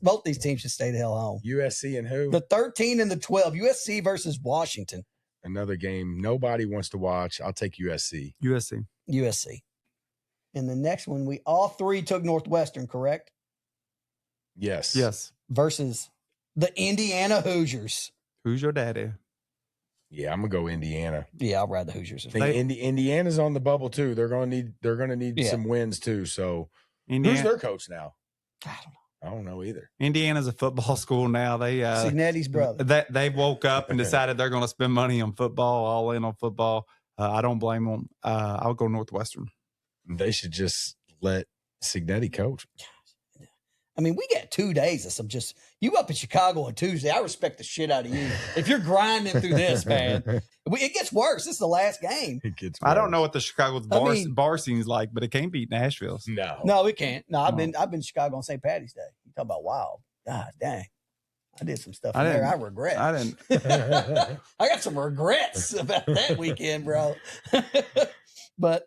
Both these teams should stay the hell home. USC and who? The 13 and the 12, USC versus Washington. Another game nobody wants to watch. I'll take USC. USC. USC. And the next one, we all 3 took Northwestern, correct? Yes. Yes. Versus the Indiana Hoosiers. Who's your daddy? Yeah, I'm gonna go Indiana. Yeah, I'll ride the Hoosiers. I think Indiana's on the bubble too. They're gonna need Yeah. some wins too. So who's Indiana, their coach now? I don't know. I don't know either. Indiana's a football school now. They Signetti's brother. they woke up and decided they're going to spend money on football, all in on football. I don't blame them. I'll go Northwestern. They should just let Signetti coach. I mean, we got 2 days of some just you up in Chicago on Tuesday. I respect the shit out of you. If you're grinding through this, man, it gets worse. This is the last game. It gets I don't worse. know what the Chicago's I bar, mean- bar scene's like, but it can't beat Nashville's. No. No, it can't. No, I've No. been in Chicago on St. Patty's Day. You talk about wild. God dang. I did some stuff I in there I didn't- regret. I didn't. I got some regrets about that weekend, bro. But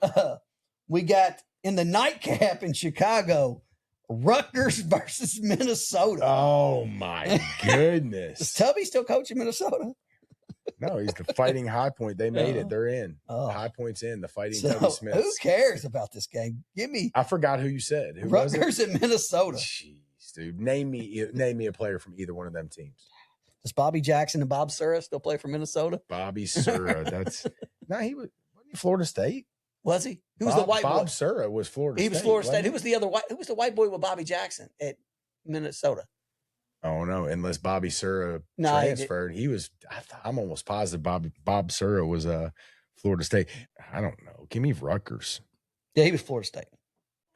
we got in the nightcap in Chicago, Rutgers versus Minnesota. Oh my Is goodness. Tubby still coaching Minnesota? No, he's the Fighting High Point. They made Oh. it. They're in. Oh. High Point's in. The Fighting So, Tubby who Smiths. cares about this game? Give me I forgot who you said. Who was it? Rutgers and Minnesota. Jeez, dude. Name me a player from either one of them teams. Does Bobby Jackson and Bob Sura still play for Minnesota? Bobby Sura. That's no, wasn't he Florida State? Was he? Who was the white Bob boy? Sura was Florida He State. was Florida State. wasn't Who was the other white? Who was the white boy with Bobby Jackson at Minnesota? I don't know, unless Bobby Sura No, he transferred. I'm almost positive Bob Sura was Florida State. I don't know. Give me Rutgers. Yeah, he was Florida State.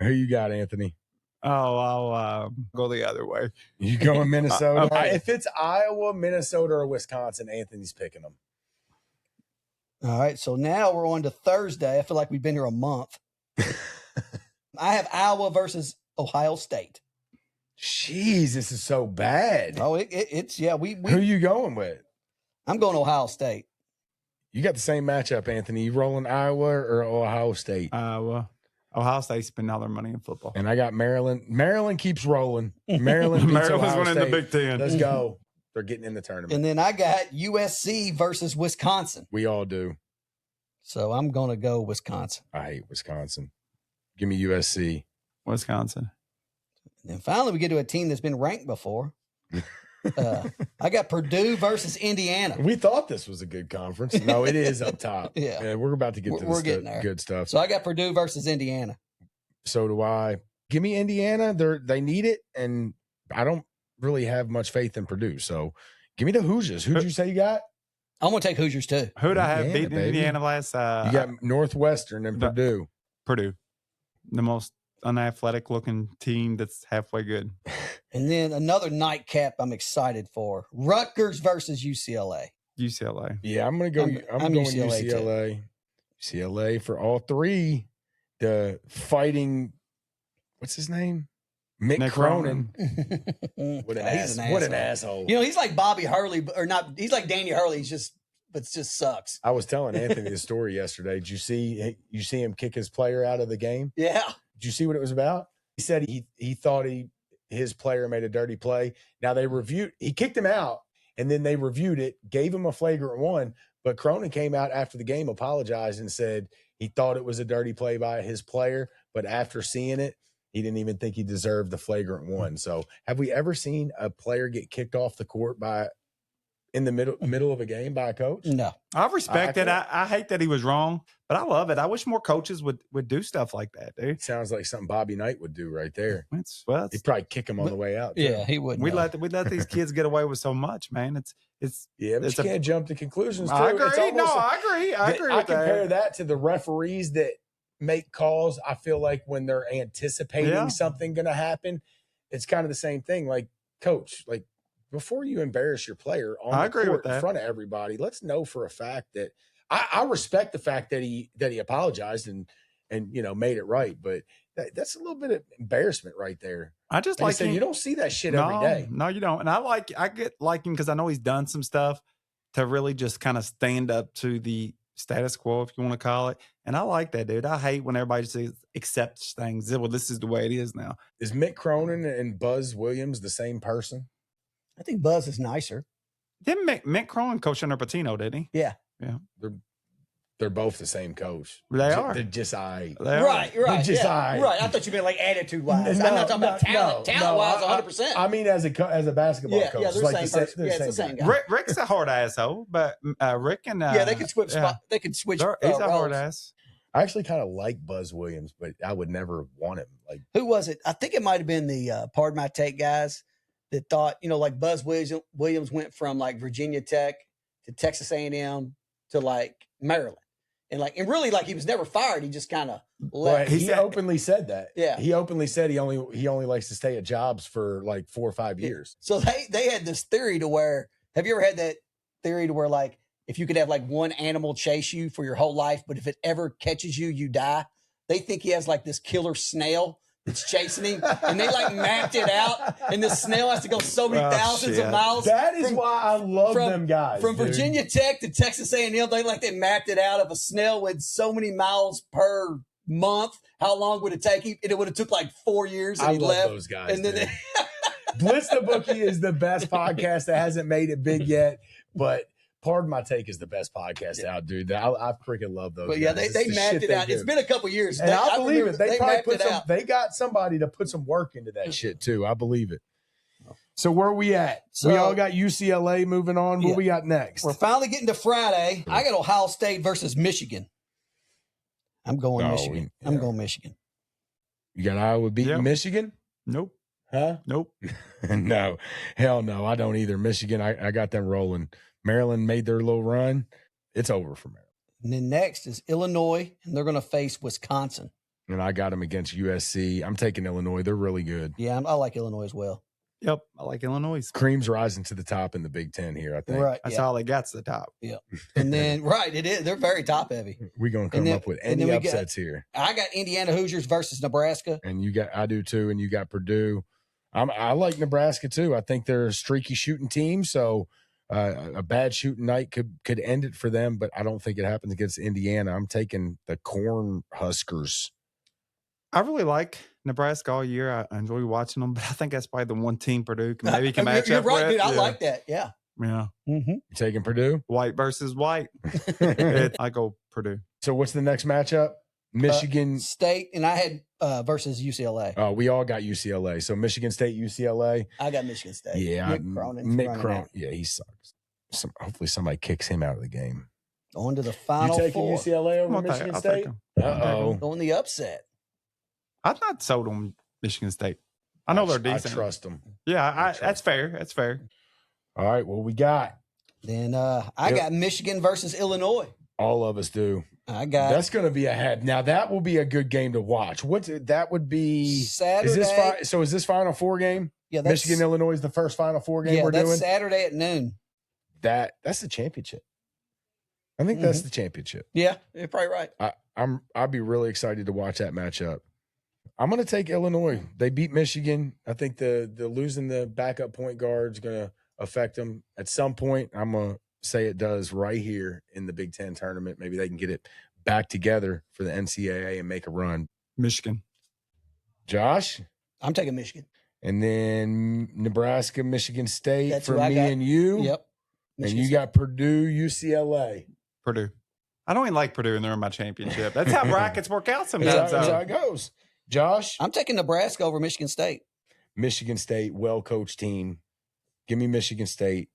Who you got, Anthony? Oh, I'll go the other way. You going Minnesota? Okay. If it's Iowa, Minnesota, or Wisconsin, Anthony's picking them. All right, so now we're on to Thursday. I feel like we've been here a month. I have Iowa versus Ohio State. Jeez, this is so bad. Oh, it's yeah. Who you going with? I'm going Ohio State. You got the same matchup, Anthony. You rolling Iowa or Ohio State? Iowa. Ohio State spend all their money in football. And I got Maryland. Maryland keeps rolling. Maryland beats Maryland's Ohio winning State. the Big Ten. Let's go. They're getting in the tournament. And then I got USC versus Wisconsin. We all do. So I'm going to go Wisconsin. I hate Wisconsin. Give me USC. Wisconsin. And then finally we get to a team that's been ranked before. I got Purdue versus Indiana. We thought this was a good conference. No, it is up top. Yeah. We're about to get to We're the getting there. good stuff. So I got Purdue versus Indiana. So do I. Give me Indiana. They need it, and I don't really have much faith in Purdue. So give me the Hoosiers. Who'd you say you got? I'm going to take Hoosiers too. Who'd I have Indiana, beaten baby. Indiana last? You got Northwestern and Purdue. Purdue. The most unathletic looking team that's halfway good. And then another nightcap I'm excited for. Rutgers versus UCLA. UCLA. Yeah, I'm going to go. I'm going UCLA too. UCLA. UCLA for all three. The fighting, what's his name? Mick Cronin. What an asshole. You know, he's like Bobby Hurley, or not. He's like Danny Hurley. But it just sucks. I was telling Anthony the story yesterday. Did you see him kick his player out of the game? Yeah. Did you see what it was about? He said he thought his player made a dirty play. Now he kicked him out, and then they reviewed it, gave him a flagrant one. But Cronin came out after the game, apologized, and said he thought it was a dirty play by his player, but after seeing it, he didn't even think he deserved the flagrant one. So, have we ever seen a player get kicked off the court in the middle of a game by a coach? No. I respect it. I hate that he was wrong, but I love it. I wish more coaches would do stuff like that, dude. Sounds like something Bobby Knight would do right there. Well, He'd probably kick him on the way out. Too. Yeah, he wouldn't. we let these kids get away with so much, man. It's Yeah, but you can't jump to conclusions. Too. I agree. It's almost I agree. I agree. I with compare that. that to the referees that make calls. I feel like when they're anticipating something going to happen, it's kind of the same thing. Like, coach, like before you embarrass your player on the court in front of everybody, let's know for a fact that I respect the fact that he apologized and made it right, but that's a little bit of embarrassment right there. I just Like like I said, you don't see that shit every day. No, you don't. And I get like him because I know he's done some stuff to really just kind of stand up to the status quo, if you want to call it. And I like that, dude. I hate when everybody just accepts things. Well, this is the way it is now. Is Mick Cronin and Buzz Williams the same person? I think Buzz is nicer. Didn't Mick Cronin coach under Patino, didn't he? Yeah. Yeah. They're both the same coach. They are. They're just Right. Just yeah. right. I thought you meant like attitude wise. I'm not talking about talent. Talent wise, 100%. I mean, as a basketball coach, yeah, they're like same person. It's the same guy. Rick's a hard asshole, but Rick and they could switch spot. They could switch. He's a hard roles. ass. I actually kind of like Buzz Williams, but I would never want him. Like, Who was it? I think it might have been the Pardon My Take guys that thought, like Buzz Williams went from like Virginia Tech to Texas A&M to like Maryland. And really he was never fired. He just kind of left. He openly said that. Yeah. He openly said he only likes to stay at jobs for like 4 or 5 years. So they had this theory to where, have you ever had that theory to where like, if you could have like one animal chase you for your whole life, but if it ever catches you, you die? They think he has like this killer snail that's chasing him, and they like mapped it out, and this snail has to go so many thousands of miles. That is why I love them guys. From Virginia Tech to Texas A&M, they mapped it out of a snail with so many miles per month. How long would it take him? And it would have took like 4 years, and I he love left. those guys. And then Blitz the Bookie is the best podcast that hasn't made it big yet, but Pardon My Take is the best podcast out, dude. I freaking love those. But guys. yeah, they mapped it out. It's been a couple years, and I believe it. They probably put some. They got somebody to put some work into that shit too. I believe it. So where are we at? So, we all got UCLA moving on. What we got next? We're finally getting to Friday. I got Ohio State versus Michigan. I'm going Michigan. I'm going Michigan. You got Iowa beating Michigan? Nope. Huh? Nope. No, hell no. I don't either. Michigan, I got them rolling. Maryland made their little run. It's over for Maryland. And then next is Illinois, and they're going to face Wisconsin. And I got them against USC. I'm taking Illinois. They're really good. Yeah, I like Illinois as well. Yep. I like Illinois. Cream's rising to the top in the Big Ten here, I think. Right. That's yeah. all they got to the top. Yeah. And then, right, it is. They're very top heavy. We're going to come up with any upsets here. I got Indiana Hoosiers versus Nebraska. And I do too. And you got Purdue. I like Nebraska too. I think they're a streaky shooting team. So a bad shooting night could end it for them, but I don't think it happens against Indiana. I'm taking the Corn Huskers. I really like Nebraska all year. I enjoy watching them, but I think that's probably the one team Purdue maybe can match You're up right, with. dude. I Yeah. like that. Yeah. Yeah. Mm-hmm. You taking Purdue? White versus white. I go Purdue. So what's the next matchup? Michigan State, and I had versus UCLA. Oh, we all got UCLA. So Michigan State, UCLA. I got Michigan State. Yeah, Mick Cronin. Yeah, he sucks. Hopefully somebody kicks him out of the game. On to the final You taking four. UCLA over I'll take- Michigan I'll take State? them. Uh-oh. On the upset. I'm not sold on Michigan State. I know they're decent. I trust them. Yeah, that's fair. That's fair. All right, what we got? Then I got Michigan versus Illinois. All of us do. That's going to be a head. Now that will be a good game to watch. That would be Saturday. Is this Final Four game? Yeah, Michigan Illinois is the first Final Four game we're doing. Saturday at noon. That's the championship. I think that's the championship. Yeah, you're probably right. I'd be really excited to watch that matchup. I'm going to take Illinois. They beat Michigan. I think the losing the backup point guard is going to affect them at some point. I'm going to say it does right here in the Big Ten tournament. Maybe they can get it back together for the NCAA and make a run. Michigan. Josh? I'm taking Michigan. And then Nebraska, Michigan State. That's for who I me got. and you. Yep. And you got Purdue, UCLA. Purdue. I don't even like Purdue, and they're in my championship. That's how brackets work out sometimes. That's how it goes. Josh? I'm taking Nebraska over Michigan State. Michigan State, well-coached team. Give me Michigan State.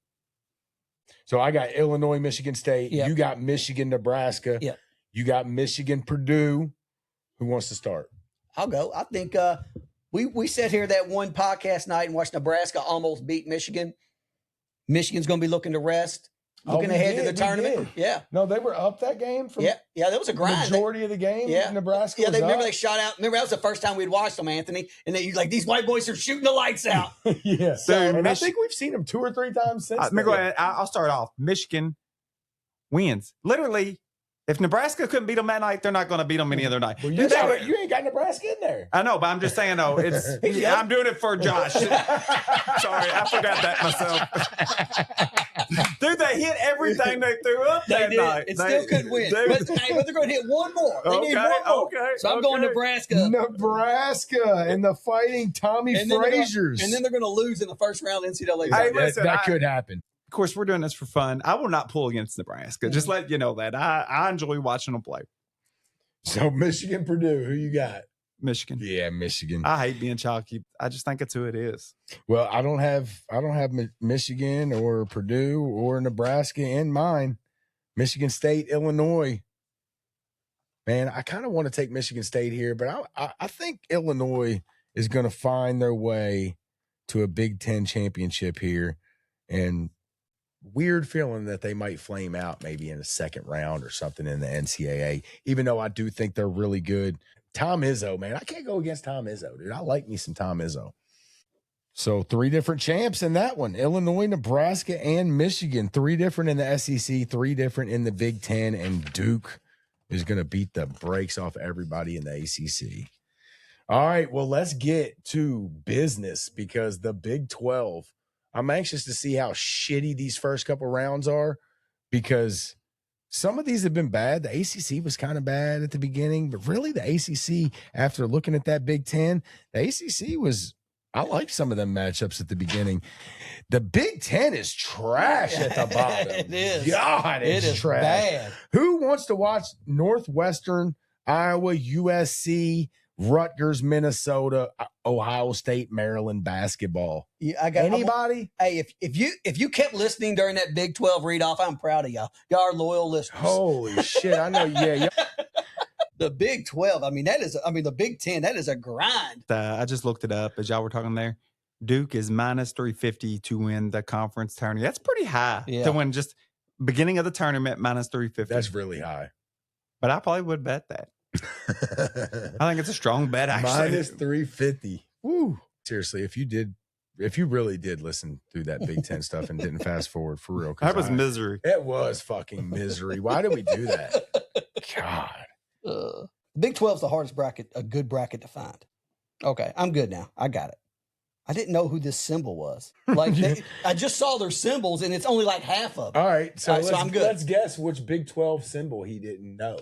So I got Illinois, Michigan State. Yep. You got Michigan, Nebraska. Yep. You got Michigan, Purdue. Who wants to start? I'll go. I think we sat here that one podcast night and watched Nebraska almost beat Michigan. Michigan's going to be looking to rest, looking ahead to the tournament. Yeah. No, they were up that game from Yeah. That was a grind. majority of the game. Yeah. Nebraska. Yeah, was remember up. they shot out. Remember that was the first time we'd watched them, Anthony, and they like these white boys are shooting the lights out. Yeah. Dude, And I think we've seen them 2 or 3 times since. Let me go ahead. I'll start off. Michigan wins. Literally, if Nebraska couldn't beat them that night, they're not going to beat them any other night. Well, Dude, you ain't got Nebraska in there. I know, but I'm just saying, though, I'm doing it for Josh. Sorry, I forgot that myself. Dude, they hit everything they threw up that night. It still could win. But they're going to hit one more. They need one more. Okay, so I'm going Nebraska. Nebraska and the Fighting Tommy Frazier's. And then they're going to lose in the first round of NCAA. Hey, that, listen, that could happen. Of course, we're doing this for fun. I will not pull against Nebraska. Just let you know that. I enjoy watching them play. So Michigan, Purdue, who you got? Michigan. Yeah, Michigan. I hate being chalky. I just think it's who it is. Well, I don't have Michigan or Purdue or Nebraska in mine. Michigan State, Illinois. Man, I kind of want to take Michigan State here, but I think Illinois is going to find their way to a Big Ten championship here. And weird feeling that they might flame out maybe in the second round or something in the NCAA, even though I do think they're really good. Tom Izzo, man, I can't go against Tom Izzo, dude. I like me some Tom Izzo. So 3 different champs in that one: Illinois, Nebraska, and Michigan. 3 different in the SEC, 3 different in the Big Ten, and Duke is going to beat the brakes off everybody in the ACC. All right, well, let's get to business because the Big 12, I'm anxious to see how shitty these first couple rounds are because some of these have been bad. The ACC was kind of bad at the beginning, but really the ACC, after looking at that Big Ten, the ACC was, I liked some of them matchups at the beginning. The Big Ten is trash at the bottom. It is. God, It is trash. bad. Who wants to watch Northwestern, Iowa, USC, Rutgers, Minnesota, Ohio State, Maryland basketball? Yeah, I got Anybody? Hey, if you kept listening during that Big 12 read off, I'm proud of y'all. Y'all are loyal listeners. Holy shit! I know. Yeah. The Big 12. I mean, the Big 10, that is a grind. I just looked it up as y'all were talking there. Duke is minus 350 to win the conference tourney. That's pretty high to win just beginning of the tournament, minus 350. That's really high. But I probably would bet that. I think it's a strong bet, actually. Minus 350. Woo. Seriously, if you really did listen through that Big Ten stuff and didn't fast forward for real. That was misery. It was fucking misery. Why did we do that? God. The Big 12 is the hardest bracket, a good bracket to find. Okay, I'm good now. I got it. I didn't know who this symbol was. Like, I just saw their symbols, and it's only like half of them. All right, so I'm good. Let's guess which Big 12 symbol he didn't know.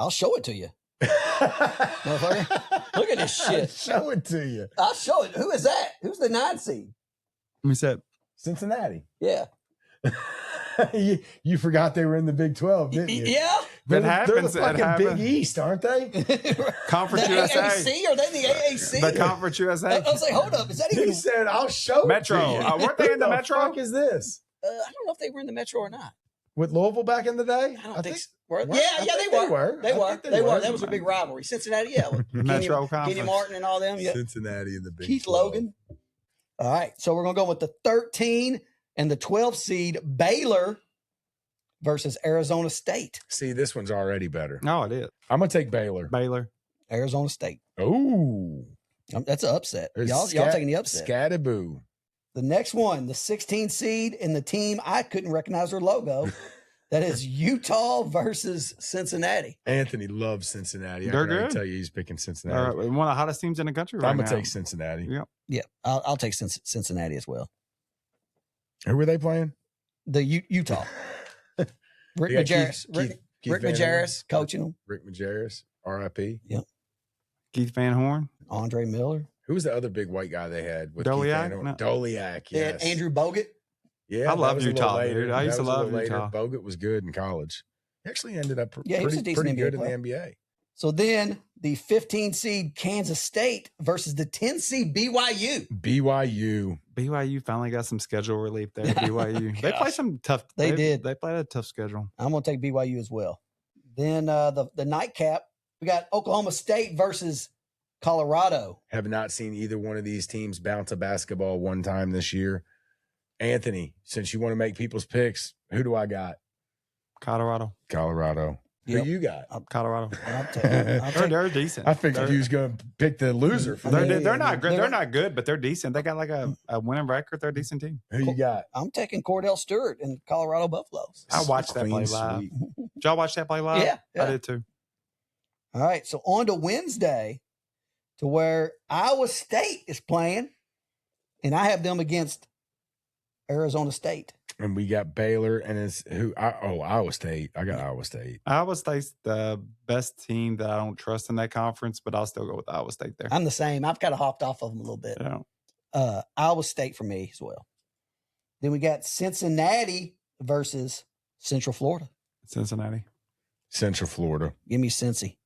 I'll show it to you. Motherfucker. Look at this shit. Show it to you. I'll show it. Who is that? Who's the 9 seed? Let me say Cincinnati. Yeah. you forgot they were in the Big 12, didn't you? Yeah. They're, happens. They're the fucking Big East, aren't they? Conference the USA. AAC? Are they the AAC? The Conference USA. I was like, hold up. Is that even? He said, I'll show Metro. it to you. Weren't they in the Metro? What the fuck is this? I don't know if they were in the Metro or not. With Louisville back in the day? I don't think so. Well, Yeah, I they think were. They I were. think They were. were. That was a big rivalry. Cincinnati, yeah. with Metro Kenny Conference. Martin and all them. Yeah. Cincinnati in the Big Keith 12. Logan. All right. So we're going to go with the 13 and the 12 seed Baylor versus Arizona State. See, this one's already better. No, it is. I'm going to take Baylor. Baylor. Arizona State. Ooh. That's an upset. Y'all taking the upset. Scattaboo. The next one, the 16 seed and the team, I couldn't recognize their logo. That is Utah versus Cincinnati. Anthony loves Cincinnati. They're I can already good. tell you he's picking Cincinnati. One of the hottest teams in the country right I'm now. going to take Cincinnati. Yeah. Yeah, I'll take Cincinnati as well. Who were they playing? The Utah. Rick They got Majerus. Keith Rick Van Majerus coaching them. Rick Majerus, RIP. Keith Van Horn. Andre Miller. Who was the other big white guy they had? With Keith Doliak? Van Horn? No. Doliak, yes. And Andrew Bogut. Yeah, I love that was a little Utah, later. dude. I used That to was a love little later. Utah. Bogut was good in college. He actually ended up Yeah, he was a pretty decent good NBA in the NBA. So then the 15 seed Kansas State versus the 10 seed BYU. BYU. BYU finally got some schedule relief there. BYU. They play some tough. They did. They played a tough schedule. I'm going to take BYU as well. Then the nightcap, we got Oklahoma State versus Colorado. Have not seen either one of these teams bounce a basketball one time this year. Anthony, since you want to make people's picks, who do I got? Colorado. Colorado. Yep. Who you got? Colorado. They're decent. I figured you was going to pick the loser for me. They're not good. They're- They're not good, but they're decent. They got like a winning record. They're a decent team. Who you got? I'm taking Cordell Stewart and Colorado Buffaloes. I watched that play Clean live. sweep. Did y'all watch that play live? Yeah. I did too. All right. So on to Wednesday to where Iowa State is playing, and I have them against Arizona State. And we got Baylor and it's Iowa State. I got Iowa State. Iowa State's the best team that I don't trust in that conference, but I'll still go with Iowa State there. I'm the same. I've kind of hopped off of them a little bit. Yeah. Iowa State for me as well. Then we got Cincinnati versus Central Florida. Cincinnati. Central Florida. Give me Cincy.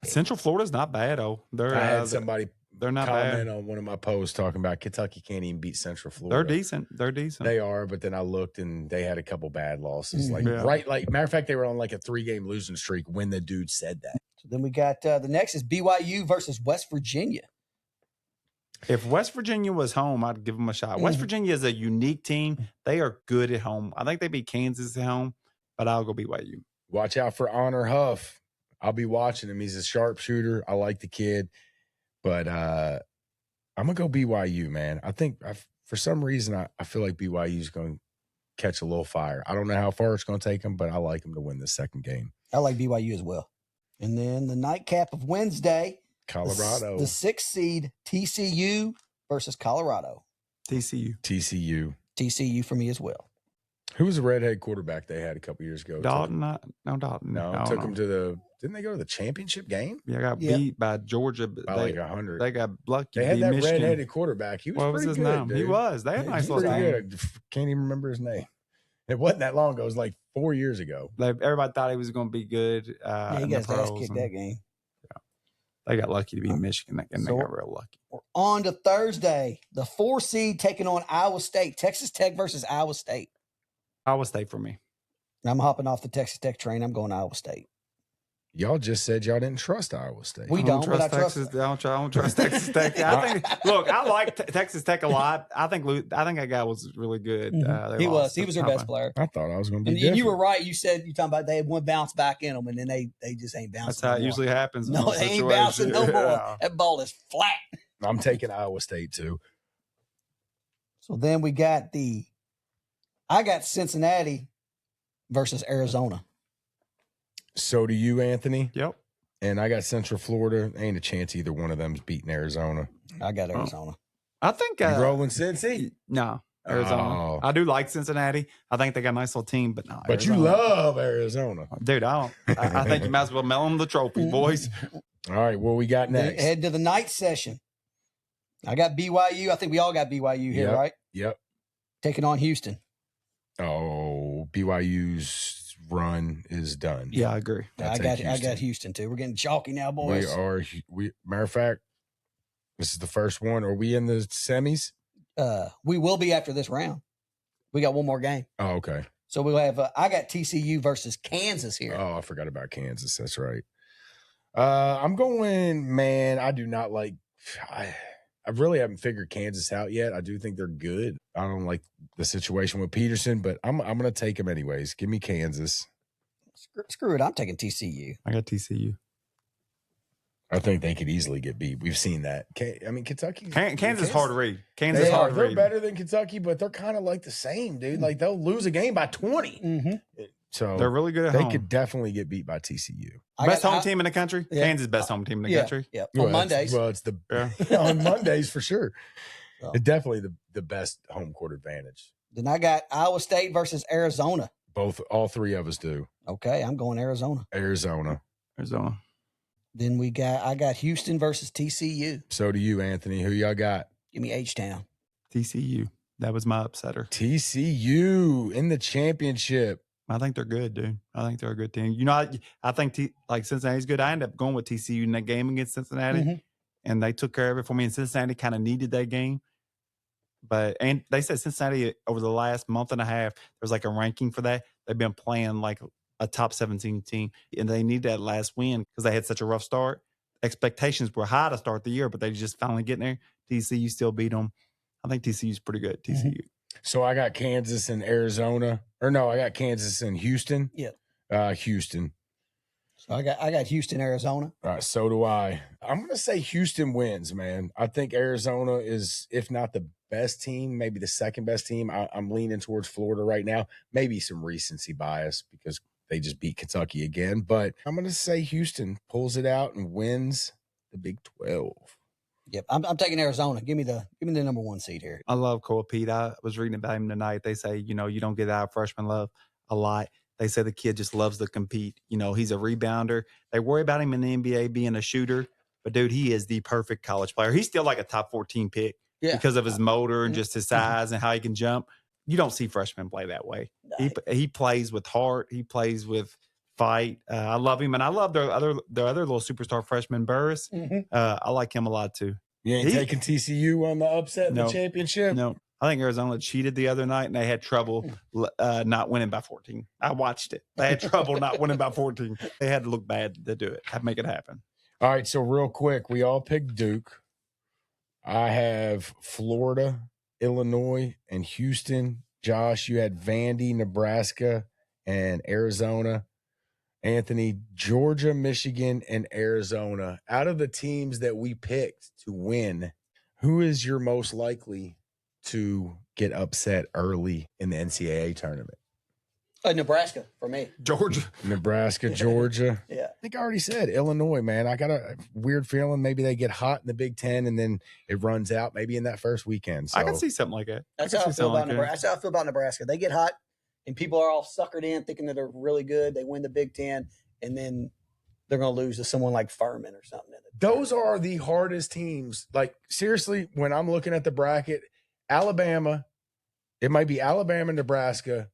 Central Florida's not bad, though. They're I had somebody they're not comment bad. on one of my posts talking about Kentucky can't even beat Central Florida. They're decent. They're decent. They are, but then I looked and they had a couple bad losses. Like Yeah. matter of fact, they were on like a 3-game losing streak when the dude said that. So then we got the next is BYU versus West Virginia. If West Virginia was home, I'd give them a shot. West Virginia is a unique team. They are good at home. I think they beat Kansas at home, but I'll go BYU. Watch out for Honor Huff. I'll be watching him. He's a sharpshooter. I like the kid, but I'm gonna go BYU, man. I think for some reason I feel like BYU is going to catch a little fire. I don't know how far it's going to take them, but I like them to win the second game. I like BYU as well. And then the nightcap of Wednesday, Colorado, the 6th seed TCU versus Colorado. TCU. TCU for me as well. Who was the redhead quarterback they had a couple years ago? Dalton. No, Dalton. Took them to the. Didn't they go to the championship game? Yeah, got beat by Georgia. By like 100. They got lucky. They had that Michigan. redheaded quarterback. He was What was pretty his good, name? dude. He was. They had a nice He's little pretty team. good. Can't even remember his name. It wasn't that long ago. It was like 4 years ago. Everybody thought he was going to be good. Yeah, he in got the his ass pros, kicked and that game. They got lucky to beat Michigan, and So- they got real lucky. We're on to Thursday, the 4 seed taking on Iowa State. Texas Tech versus Iowa State. Iowa State for me. I'm hopping off the Texas Tech train. I'm going Iowa State. Y'all just said y'all didn't trust Iowa State. We I don't, but I trust Texas. I don't trust Texas Tech. I think. Look, I like Texas Tech a lot. I think that guy was really good. He was their best player. I thought I was going to be And different. you were right. You said you're talking about they had one bounce back in them, and then they just ain't bouncing. That's how it usually happens. in No, those they ain't situations. bouncing no more. Yeah. That ball is flat. I'm taking Iowa State too. So then we got I got Cincinnati versus Arizona. So do you, Anthony? Yep. And I got Central Florida. Ain't a chance either one of them's beating Arizona. I got Arizona. I think You rolling Cincy? no Arizona. Oh. I do like Cincinnati. I think they got a nice little team, but no. But you Arizona. love Arizona. Dude, I don't. I think you might as well mail them the trophy, boys. All right, what we got Then next? head to the night session. I got BYU. I think we all got BYU here, Yep. right? Yep. Taking on Houston. Oh, BYU's run is done. Yeah, I agree. I I take got Houston. Houston too. We're getting chalky now, We boys. are. Matter of fact, this is the first one. Are we in the semis? We will be after this round. We got one more game. Oh, okay. So we'll have I got TCU versus Kansas here. Oh, I forgot about Kansas. That's right. I'm going, man. I do not like. I really haven't figured Kansas out yet. I do think they're good. I don't like the situation with Peterson, but I'm going to take them anyways. Give me Kansas. Screw it. I'm taking TCU. I got TCU. I think they could easily get beat. We've seen that. I mean, Kentucky. Kansas hard to read. Kansas They are. hard to They're read. better than Kentucky, but they're kind of like the same, dude. Like they'll lose a game by 20. Mm-hmm. So They're really good at they home. could definitely get beat by TCU. Best home team in the country. Yeah. Kansas best home team in the Yeah, country. yeah. Well, On Mondays. Well, it's the Yeah. on Mondays for sure. So. It's definitely the best home court advantage. Then I got Iowa State versus Arizona. All three of us do. Okay, I'm going Arizona. Arizona. Arizona. Then I got Houston versus TCU. So do you, Anthony. Who y'all got? Give me H-Town. TCU. That was my upsetter. TCU in the championship. I think they're good, dude. I think they're a good team. You know, I think Cincinnati's good. I ended up going with TCU in that game against Cincinnati, Mhm. and they took care of it for me. And Cincinnati kind of needed that game. And they said Cincinnati over the last month and a half, there's like a ranking for that. They've been playing like a top 17 team, and they need that last win because they had such a rough start. Expectations were high to start the year, but they just finally getting there. TCU still beat them. I think TCU's pretty good. TCU. So I got Kansas and Arizona. Or no, I got Kansas and Houston. Yeah. Houston. So I got Houston, Arizona. All right, so do I. I'm going to say Houston wins, man. I think Arizona is, if not the best team, maybe the second best team. I'm leaning towards Florida right now. Maybe some recency bias because they just beat Kentucky again. But I'm going to say Houston pulls it out and wins the Big 12. Yep. I'm taking Arizona. Give me the number one seed here. I love Cole Pete. I was reading about him tonight. They say, you don't get out of freshman love a lot. They say the kid just loves to compete. He's a rebounder. They worry about him in the NBA being a shooter. But, dude, he is the perfect college player. He's still like a top 14 pick because of his motor and just his size and how he can jump. You don't see freshmen play that way. He plays with heart. He plays with fight. I love him. And I love their other little superstar freshman, Burris. I like him a lot, too. You ain't taking TCU on the upset in the championship? No. I think Arizona cheated the other night, and they had trouble not winning by 14. I watched it. They had trouble not winning by 14. They had to look bad to do it, make it happen. All right, so real quick, we all picked Duke. I have Florida, Illinois, and Houston. Josh, you had Vandy, Nebraska, and Arizona. Anthony, Georgia, Michigan, and Arizona. Out of the teams that we picked to win, who is your most likely to get upset early in the NCAA tournament? Nebraska for me. Georgia. Nebraska, Georgia. Yeah. I think I already said Illinois, man. I got a weird feeling maybe they get hot in the Big Ten and then it runs out maybe in that first weekend. So I can see something like that. That's how I feel about Nebraska. That's how I feel about Nebraska. They get hot and people are all suckered in thinking that they're really good. They win the Big Ten and then they're going to lose to someone like Furman or something. Those are the hardest teams. Like, seriously, when I'm looking at the bracket, Alabama, it might be Alabama, Nebraska,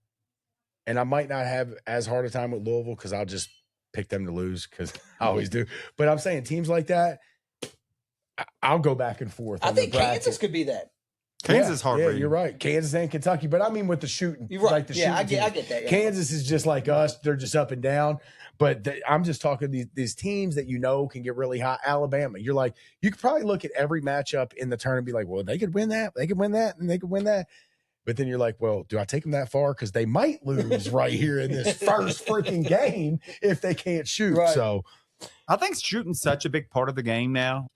and I might not have as hard a time with Louisville because I'll just pick them to lose because I always do. But I'm saying teams like that, I'll go back and forth. I think Kansas could be that. Kansas is hard. Yeah, reading. you're right. Kansas and Kentucky. But I mean with the shooting. You're right. Like the shooting I get teams. that. Yeah. Kansas is just like us. They're just up and down. But I'm just talking these teams that can get really hot. Alabama. You're like, you could probably look at every matchup in the tournament and be like, well, they could win that. They could win that. And they could win that. But then you're like, well, do I take them that far? Because they might lose right here in this first freaking game if they can't shoot. Right. So I think shooting's such a big part of the game now.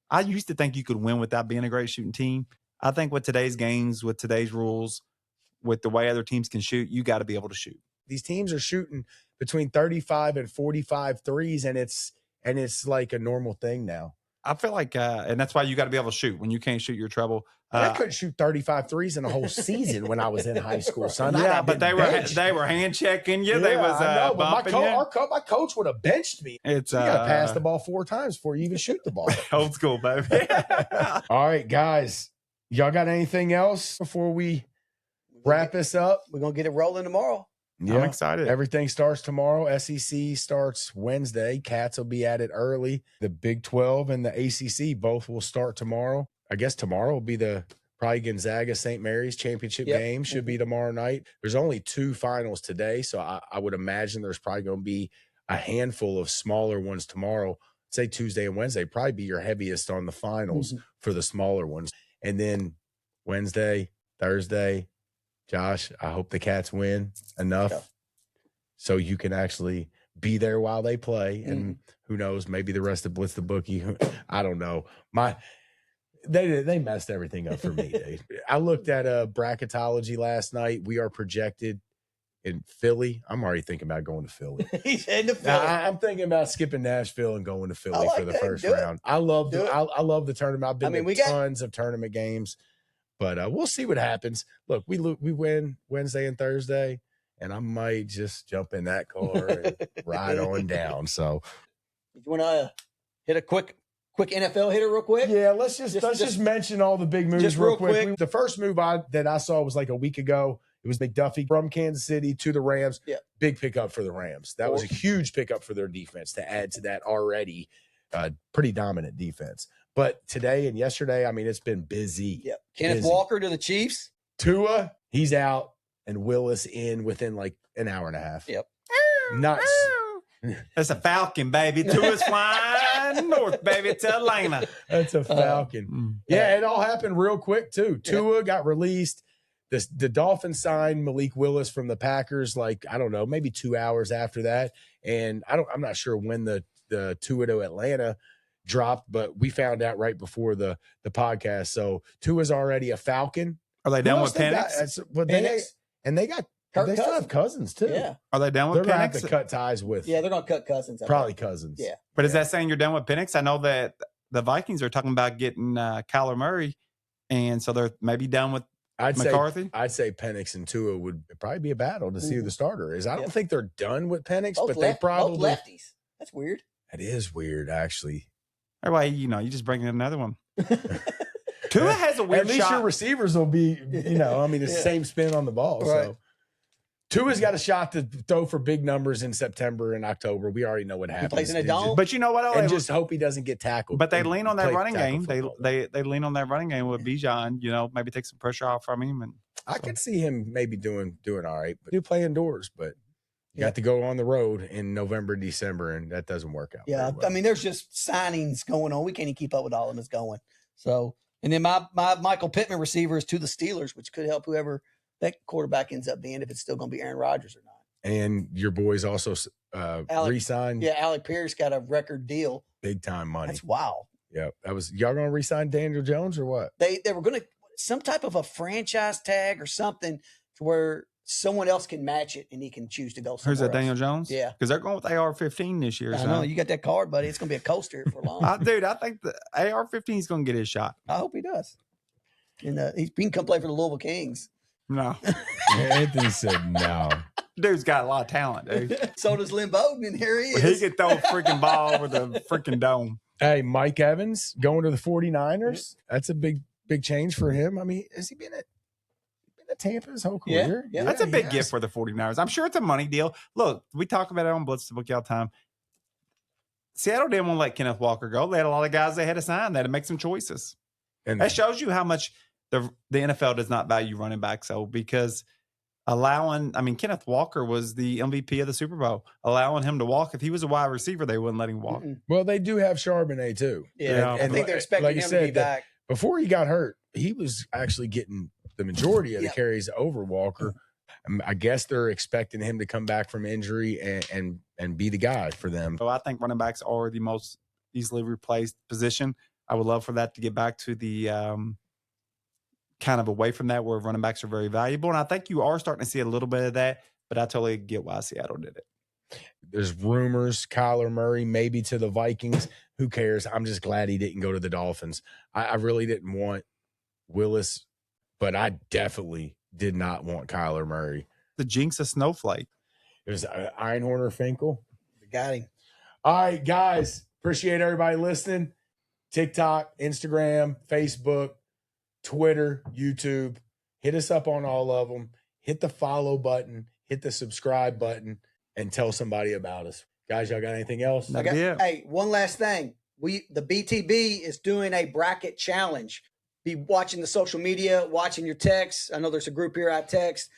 I used to think you could win without being a great shooting team. I think with today's games, with today's rules, with the way other teams can shoot, you got to be able to shoot. these teams are shooting between 35 and 45 threes, and it's like a normal thing now. I feel like, and that's why you got to be able to shoot. When you can't shoot, you're trouble. I couldn't shoot 35 threes in a whole season when I was in high school, son. Yeah, but they were hand checking you. They was I know, but bumping you. my coach would have benched me. It's you got to pass the ball 4 times before you even shoot the ball. old school, baby. All right, guys, y'all got anything else before we wrap this up? We're gonna get it rolling tomorrow. Yeah, I'm excited. Everything starts tomorrow. SEC starts Wednesday. Cats will be at it early. The Big 12 and the ACC both will start tomorrow. I guess tomorrow will be the probably Gonzaga St. Mary's championship game. Should be tomorrow night. There's only 2 finals today, so I would imagine there's probably going to be a handful of smaller ones tomorrow. Say Tuesday and Wednesday probably be your heaviest on the finals for the smaller ones. And then Wednesday, Thursday, Josh, I hope the Cats win enough so you can actually be there while they play. And who knows, maybe the rest of Blitz the Bookie. I don't know. They messed everything up for me. Dude. I looked at bracketology last night. We are projected in Philly. I'm already thinking about going to Philly. He's heading to Philly. I'm thinking about skipping Nashville and going to Philly for the first round. I love the tournament. I've been to tons of tournament games. But we'll see what happens. Look, we win Wednesday and Thursday, and I might just jump in that car and ride on down. So, you want to hit a quick NFL hitter real quick? Yeah, let's just mention all the big moves real quick. The first move that I saw was like a week ago. It was McDuffie from Kansas City to the Rams. Yeah. Big pickup for the Rams. That was a huge pickup for their defense to add to that already pretty dominant defense. But today and yesterday, I mean, it's been busy. Yep. Kenneth Walker to the Chiefs. Tua, he's out, and Willis in within like an hour and a half. Yep. Nuts. That's a Falcon, baby. Tua's flying north, baby, to Atlanta. That's a Falcon. Yeah, it all happened real quick, too. Tua got released. The Dolphins signed Malik Willis from the Packers, like, I don't know, maybe 2 hours after that. And I'm not sure when the Tua to Atlanta dropped, but we found out right before the podcast. So Tua's already a Falcon. Are they done with Penix? They still have Cousins too. Yeah. Are they done with Penix? They're gonna have to cut ties with. Yeah, they're gonna cut Cousins. Probably Cousins. Yeah. But is that saying you're done with Penix? I know that the Vikings are talking about getting Kyler Murray, and so they're maybe done with McCarthy. I'd say Penix and Tua would probably be a battle to see who the starter is. I don't think they're done with Penix, but they probably both lefties. That's weird. That is weird, actually. Anyway, you just bring in another one. Tua has a weird At least shot. your receivers will be, it's the same spin on the ball. Right. So Tua's got a shot to throw for big numbers in September and October. We already know what happens. He plays in a dome. But you know what? And just hope he doesn't get tackled. But they lean on that running game. They lean on that running game with Bijan, maybe take some pressure off from him. And I could see him maybe doing all right. But do play indoors, but you got to go on the road in November, December, and that doesn't work out. Yeah, well. I mean, there's just signings going on. We can't even keep up with all of them that's going. So, and then my Michael Pittman receiver is to the Steelers, which could help whoever that quarterback ends up being, if it's still going to be Aaron Rodgers or not. And your boys also re-signed. Yeah, Alec Pierce got a record deal. Big time money. That's wow. Yeah, y'all going to re-sign Daniel Jones or what? They were going to some type of a franchise tag or something to where someone else can match it and he can choose to go somewhere Who's that, else. Daniel Jones? Yeah. Because they're going with AR-15 this year. I know. You got that card, buddy. It's going to be a coaster for long. Dude, I think the AR-15 is going to get his shot. I hope he does. And he can come play for the Louisville Kings. No. Anthony said no. Dude's got a lot of talent, dude. So does Lynn Bowden, and here he is. He could throw a freaking ball over the freaking dome. Hey, Mike Evans going to the 49ers. That's a big change for him. I mean, has he been at Tampa his whole career? Yeah. That's a big gift for the 49ers. I'm sure it's a money deal. Look, we talk about it on Blitz the Bookie all the time. Seattle didn't want to let Kenneth Walker go. They had a lot of guys they had to sign. They had to make some choices. And that shows you how much the NFL does not value running backs, so because Kenneth Walker was the MVP of the Super Bowl. Allowing him to walk, if he was a wide receiver, they wouldn't let him walk. Well, they do have Charbonnet too. Yeah, I think they're expecting him to be back. Before he got hurt, he was actually getting the majority of the carries over Walker. I guess they're expecting him to come back from injury and be the guy for them. So I think running backs are the most easily replaced position. I would love for that to get back to the kind of away from that, where running backs are very valuable. And I think you are starting to see a little bit of that, but I totally get why Seattle did it. There's rumors Kyler Murray maybe to the Vikings. Who cares? I'm just glad he didn't go to the Dolphins. I really didn't want Willis, but I definitely did not want Kyler Murray. The jinx of snowflake. It was Einhorn or Finkel. Got him. All right, guys. Appreciate everybody listening. TikTok, Instagram, Facebook, Twitter, YouTube. Hit us up on all of them. Hit the follow button. Hit the subscribe button. And tell somebody about us. Guys, y'all got anything else? Hey, one last thing. The BTB is doing a bracket challenge. Be watching the social media, watching your texts. I know there's a group here I text.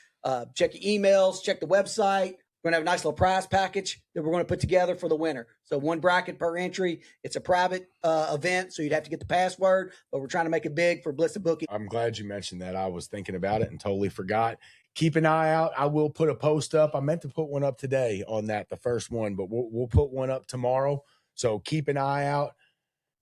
Check your emails, check the website. We're going to have a nice little prize package that we're going to put together for the winner. So 1 bracket per entry. It's a private event, so you'd have to get the password, but we're trying to make it big for Blitz the Bookie. I'm glad you mentioned that. I was thinking about it and totally forgot. Keep an eye out. I will put a post up. I meant to put one up today on that, the first one, but we'll put one up tomorrow. So keep an eye out.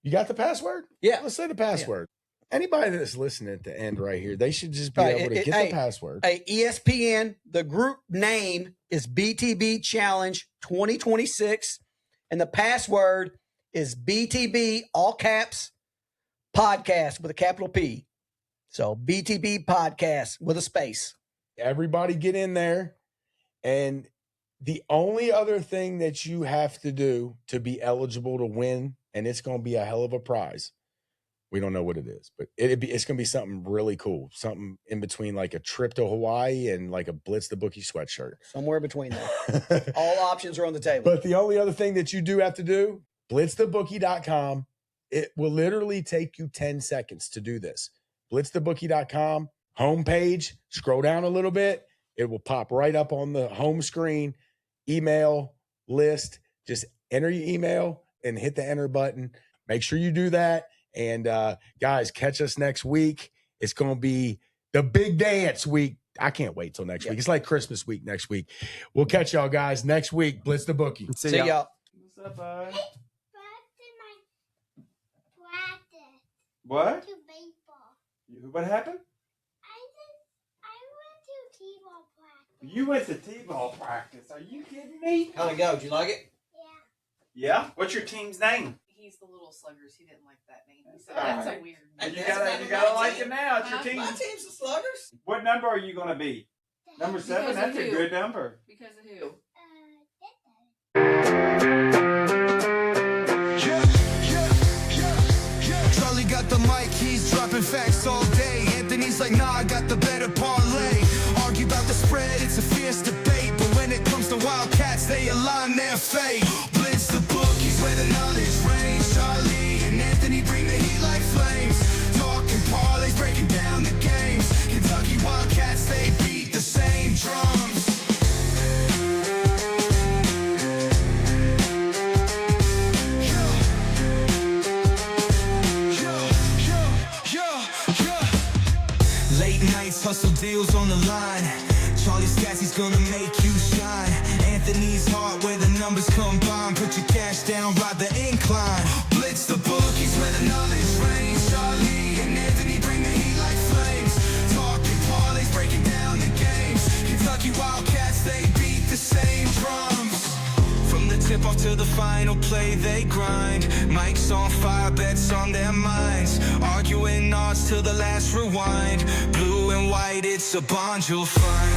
You got the password? Yeah. Let's say the password. Yeah. Anybody that's listening at the end right here, they should just be able to get the password. Hey, ESPN, the group name is BTB Challenge 2026, and the password is BTB, all caps, podcast with a capital P. So BTB podcast with a space. Everybody get in there. And the only other thing that you have to do to be eligible to win, and it's going to be a hell of a prize. We don't know what it is, but it's going to be something really cool. Something in between like a trip to Hawaii and like a Blitz the Bookie sweatshirt. Somewhere between there. All options are on the table. But the only other thing that you do have to do, blitzthebookie.com. It will literally take you 10 seconds to do this. Blitzthebookie.com, homepage, scroll down a little bit. It will pop right up on the home screen, email list. Just enter your email and hit the enter button. Make sure you do that. And guys, catch us next week. It's going to be the big dance week. I can't wait till next week. It's like Christmas week next week. We'll catch y'all guys next week. Blitz the Bookie. See y'all. What's up, bud? Practice. What? To baseball. What happened? I went to t-ball practice. You went to t-ball practice. Are you kidding me? How'd it go? Did you like it? Yeah. Yeah? What's your team's name? He's the Little Sluggers. He didn't like that name. He said, that's a weird name. You gotta like it now. It's your team. My team's the Sluggers. What number are you gonna be? Number 7? Because of That's a who? good number. Because of who? Charlie got the mic, he's dropping facts all day. Anthony's like, nah, I got the better parlay. Argue about the spread, it's a fierce debate. But when it comes to Wildcats, they align their fate. Blitz the bookies where the knowledge reigns. Charlie and Anthony bring the heat like flames. Talking parlays, breaking down the games. Kentucky Wildcats, they beat the same drums. Hustle deals on the line. Charlie Scassy's gonna make you shine. Anthony's heart where the numbers combine. Put your cash down, ride the incline. Blitz the bookies where the knowledge reigns. Charlie and Anthony bring the heat like flames. Talking parlays, breaking down the games. Kentucky Wildcats, they beat the same drums. From the tip off to the final play, they grind. Mike's on fire, bets on their minds. Arguing odds till the last rewind. Blue and white, it's a bond you'll find.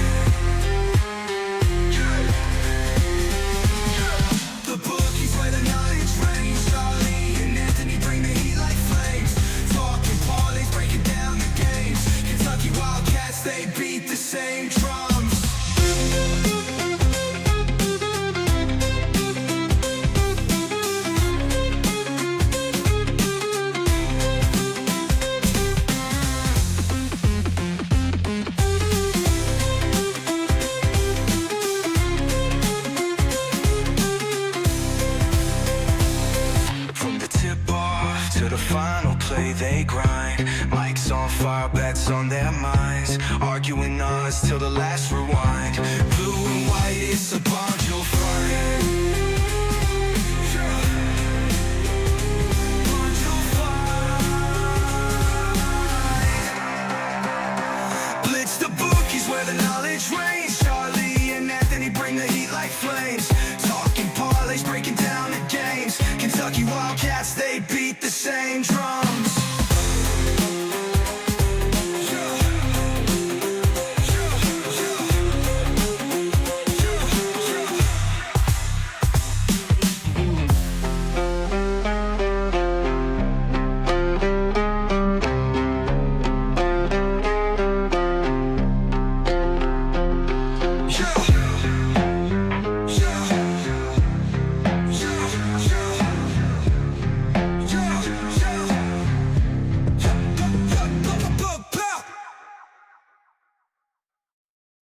The bookies where the knowledge reigns. Charlie and Anthony bring the heat like flames. Talking parlays, breaking down the games. Kentucky Wildcats, they beat the same drums. play, they grind. Mics on fire, bets on their minds. Arguing us till the last rewind. Blue and white, it's a bond you'll find. Bond you'll find. Blitz the bookies where the knowledge reigns. Charlie and Anthony bring the heat like flames. Talking parlays, breaking down the games. Kentucky Wildcats, they beat the same drums.